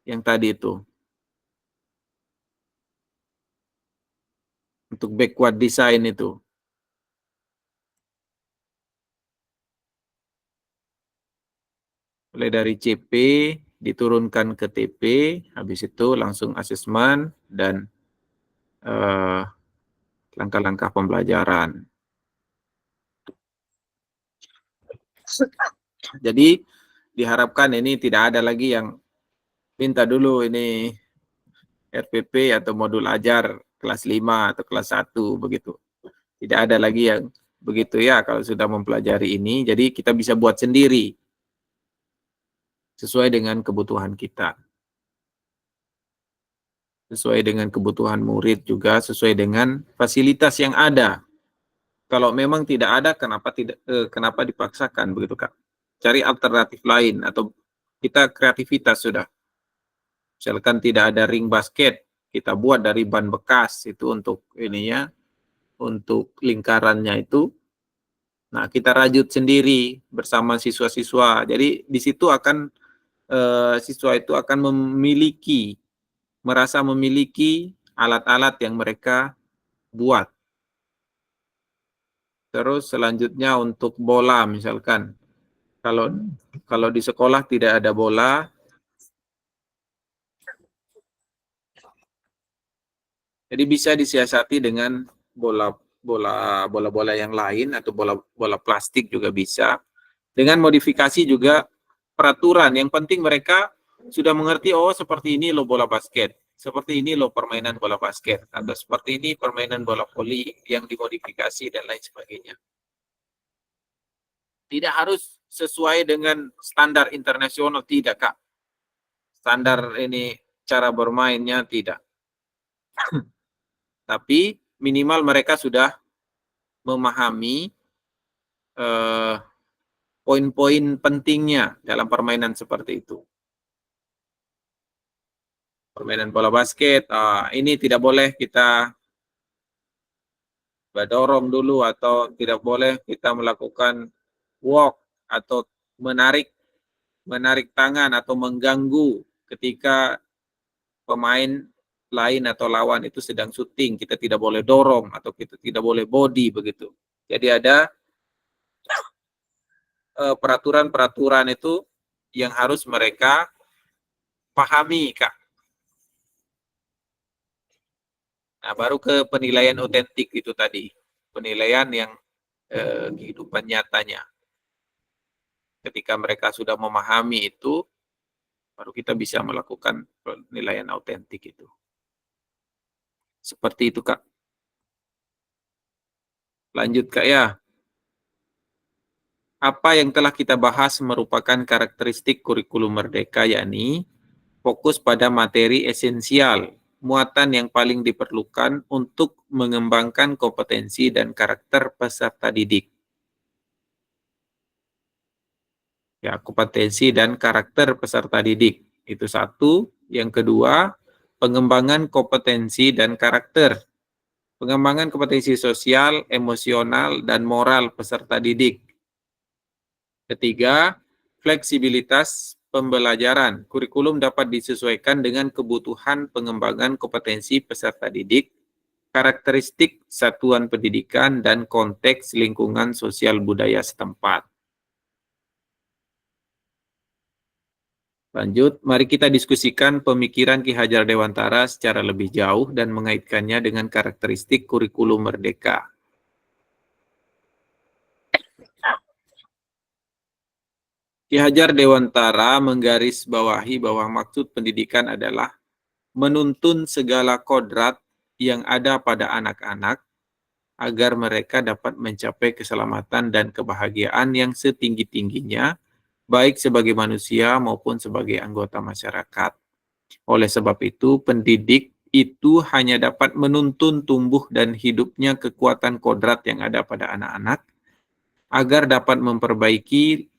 yang tadi itu. Untuk backward design itu. Mulai dari CP diturunkan ke TP, habis itu langsung asesmen dan langkah-langkah pembelajaran. Jadi diharapkan ini tidak ada lagi yang minta dulu ini RPP atau modul ajar kelas 5 atau kelas 1 begitu. Tidak ada lagi yang begitu ya kalau sudah mempelajari ini. Jadi kita bisa buat sendiri sesuai dengan kebutuhan kita. Sesuai dengan kebutuhan murid juga, sesuai dengan fasilitas yang ada. Kalau memang tidak ada, kenapa dipaksakan begitu Kak? Cari alternatif lain atau kita kreativitas sudah. Misalkan tidak ada ring basket, kita buat dari ban bekas itu untuk ininya, untuk lingkarannya itu. Nah, kita rajut sendiri bersama siswa-siswa. Jadi di situ akan siswa itu akan merasa memiliki alat-alat yang mereka buat. Terus selanjutnya untuk bola misalkan. Kalau di sekolah tidak ada bola, jadi bisa disiasati dengan bola-bola yang lain atau bola plastik juga bisa. Dengan modifikasi juga peraturan. Yang penting mereka sudah mengerti, oh seperti ini loh bola basket, seperti ini loh permainan bola basket, atau seperti ini permainan bola voli yang dimodifikasi dan lain sebagainya. Tidak harus sesuai dengan standar internasional, tidak Kak. Standar ini cara bermainnya tidak. Tapi minimal mereka sudah memahami poin-poin pentingnya dalam permainan seperti itu. Permainan bola basket, ini tidak boleh kita dorong dulu atau tidak boleh kita melakukan walk atau menarik tangan atau mengganggu ketika pemain lain atau lawan itu sedang syuting. Kita tidak boleh dorong atau kita tidak boleh body begitu. Jadi ada peraturan-peraturan itu yang harus mereka pahami Kak. Nah, baru ke penilaian otentik itu tadi. Penilaian yang kehidupan nyatanya. Ketika mereka sudah memahami itu, baru kita bisa melakukan penilaian autentik itu. Seperti itu, Kak. Lanjut, Kak, ya. Apa yang telah kita bahas merupakan karakteristik kurikulum merdeka, yakni fokus pada materi esensial, muatan yang paling diperlukan untuk mengembangkan kompetensi dan karakter peserta didik. Ya, kompetensi dan karakter peserta didik. Itu satu. Yang kedua, pengembangan kompetensi dan karakter. Pengembangan kompetensi sosial, emosional, dan moral peserta didik. Ketiga, fleksibilitas pembelajaran. Kurikulum dapat disesuaikan dengan kebutuhan pengembangan kompetensi peserta didik, karakteristik satuan pendidikan, dan konteks lingkungan sosial budaya setempat. Lanjut, mari kita diskusikan pemikiran Ki Hajar Dewantara secara lebih jauh dan mengaitkannya dengan karakteristik kurikulum merdeka. Ki Hajar Dewantara menggarisbawahi bahwa maksud pendidikan adalah menuntun segala kodrat yang ada pada anak-anak agar mereka dapat mencapai keselamatan dan kebahagiaan yang setinggi-tingginya, baik sebagai manusia maupun sebagai anggota masyarakat. Oleh sebab itu, pendidik itu hanya dapat menuntun tumbuh dan hidupnya kekuatan kodrat yang ada pada anak-anak agar dapat memperbaiki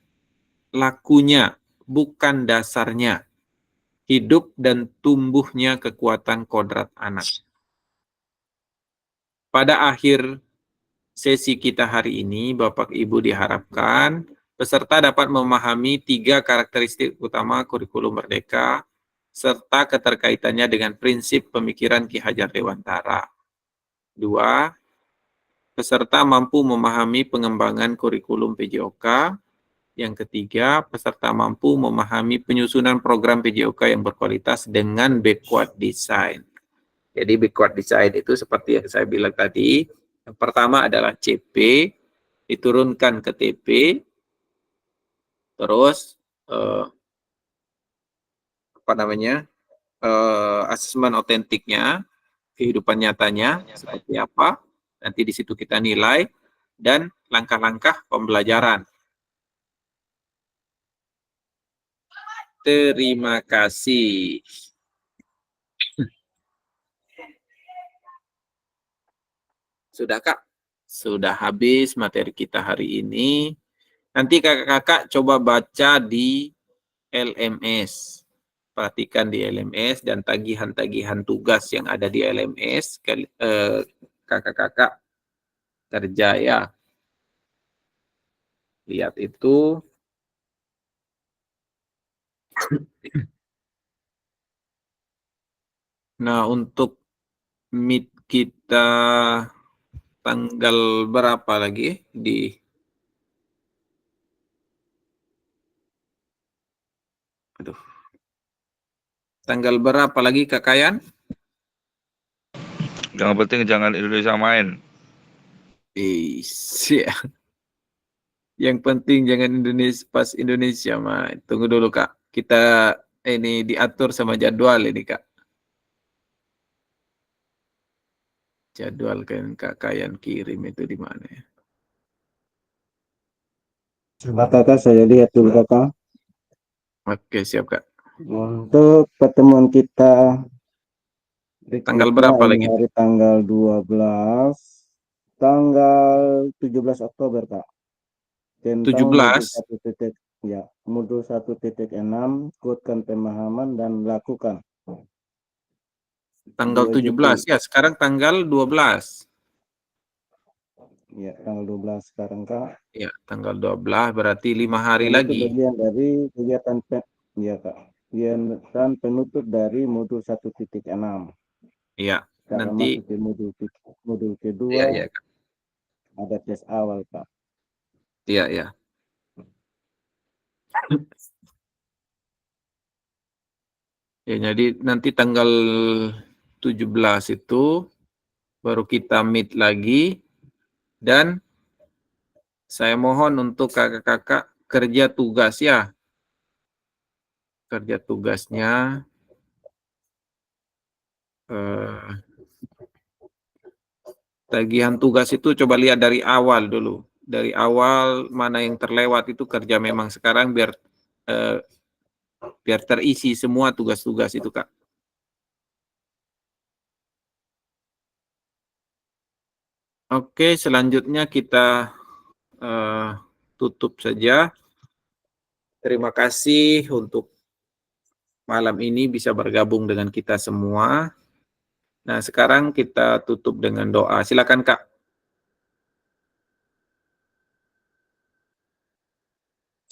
lakunya, bukan dasarnya, hidup dan tumbuhnya kekuatan kodrat anak. Pada akhir sesi kita hari ini, Bapak Ibu diharapkan peserta dapat memahami 3 karakteristik utama kurikulum merdeka serta keterkaitannya dengan prinsip pemikiran Ki Hajar Dewantara. 2, peserta mampu memahami pengembangan kurikulum PJOK. Yang ketiga, peserta mampu memahami penyusunan program PJOK yang berkualitas dengan backward design. Jadi backward design itu seperti yang saya bilang tadi, yang pertama adalah CP, diturunkan ke TP, terus asesmen otentiknya, kehidupan nyatanya seperti apa, nanti di situ kita nilai, dan langkah-langkah pembelajaran. Terima kasih. Sudah Kak? Sudah habis materi kita hari ini. Nanti kakak-kakak coba baca di LMS. Perhatikan di LMS dan tagihan-tagihan tugas yang ada di LMS. Kakak-kakak kerja ya. Lihat itu. Nah, untuk meet kita tanggal berapa lagi di tanggal berapa lagi Kak Kayan? Yang penting jangan Indonesia main. Yang penting jangan pas Indonesia main. Tunggu dulu Kak. Kita ini diatur sama jadwal ini Kak. Jadwal kan Kak Kayan kirim itu di mana ya? Coba kakak saya lihat dulu kakak. Oke, siap Kak. Untuk pertemuan kita Tanggal berikutnya berapa ini lagi? hari tanggal 12, tanggal 17 Oktober Kak. Tentang modul 17, 1.6, kuatkan pemahaman dan lakukan. tanggal 2 17 Juli. ya. Sekarang tanggal 12. Ya, tanggal 12 sekarang Kak. Ya, tanggal 12 berarti 5 hari Dan itu lagi. bagian dari kegiatan ya Kak. Kegiatan penutup dari modul 1.6. Iya, Karena nanti masuk ke modul ya kedua ya Kak. ada tes awal Kak. Iya ya. Ya, jadi nanti tanggal 17 itu baru kita meet lagi dan saya mohon untuk kakak-kakak kerja tugas ya. Kerja tugasnya tagihan tugas itu coba lihat dari awal dulu. Dari awal mana yang terlewat itu kerja memang sekarang biar terisi semua tugas-tugas itu Kak. Oke, selanjutnya kita tutup saja. Terima kasih untuk malam ini bisa bergabung dengan kita semua. Nah, sekarang kita tutup dengan doa. Silakan Kak.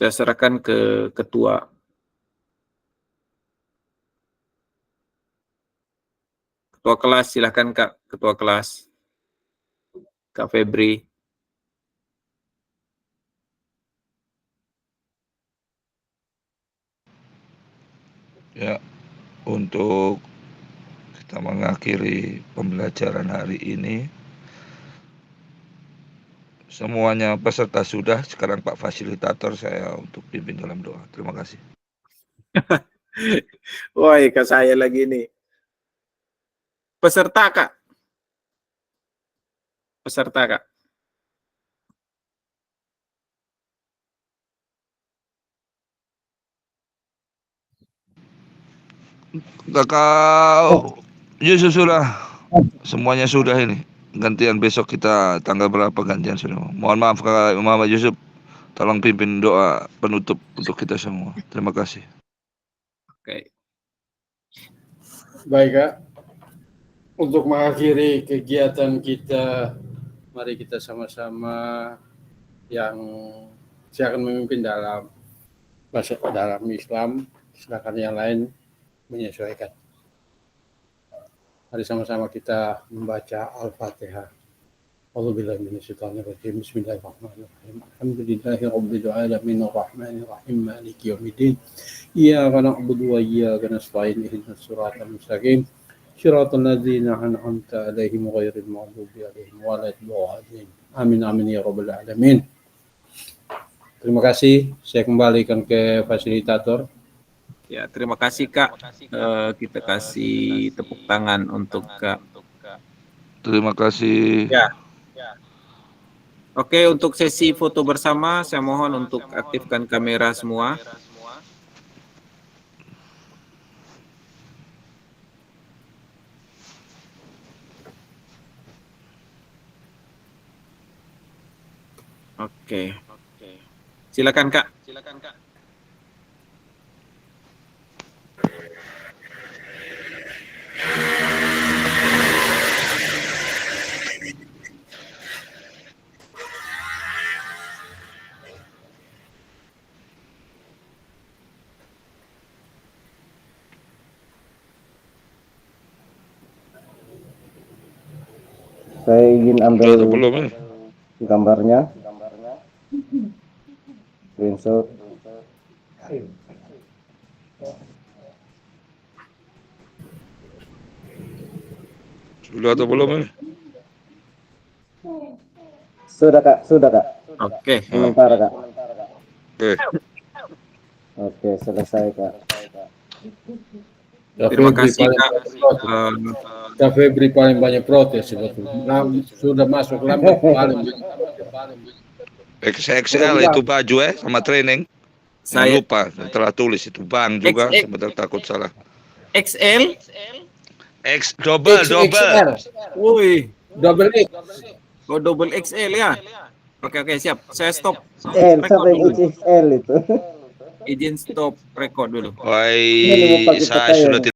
Saya serahkan ke ketua. Ketua kelas, silakan Kak, ketua kelas. Kak Febri. Ya, untuk kita mengakhiri pembelajaran hari ini, semuanya peserta sudah, sekarang Pak Fasilitator saya untuk pimpin dalam doa. Terima kasih. Woi, Kak saya lagi nih. Peserta Kak. Peserta Kak. Kakak Yusuf sudah, semuanya sudah ini. Gantian besok kita tanggal berapa gantian sudah. Mohon maaf Kakak Muhammad Yusuf, tolong pimpin doa penutup untuk kita semua. Terima kasih. Oke. Baik Kak, untuk mengakhiri kegiatan kita, mari kita sama-sama yang saya akan memimpin dalam Islam, silakan yang lain menyesuaikan. Mari sama-sama kita membaca Al-Fatihah. A'udzubillahi minasyaitonirrajim. Bismillahirrahmanirrahim. Alhamdulillahirabbil alamin arrahmanir rahim maliki yaumiddin. Iyyaka na'budu wa iyyaka nasta'in ihdinas siratal mustaqim. Shiratal ladzina an'amta 'alaihim ghairil maghdubi 'alaihim waladdallin. Amin amin ya rabbal alamin. Terima kasih. Saya kembalikan ke fasilitator. Ya, terima kasih Kak. Kita kasih tepuk tangan untuk Kak. Terima kasih. Ya. Oke, untuk sesi foto bersama, saya mohon untuk aktifkan kamera semua. Oke. Silakan Kak. Saya ingin ambil Sudah atau belum ini? gambarnya. Screenshot. Sudah atau belum ini? Sudah Kak, sudah Kak. Oke. Sementara Kak. Oke. Oke, selesai Kak. Terima kasih Kak. Kak Febri paling banyak protes sebetulnya. Sudah masuk lambat paling. XXL itu baju sama training. Jangan Saya lupa, telah tulis itu bang juga, XX. sebentar takut salah. XL. X double. Woi, Double X. oh double XL ya. Oke, siap. Saya stop. Sampai XXL itu. Izin stop record dulu. Woi, Ini mau pakai saya pakaian. sudah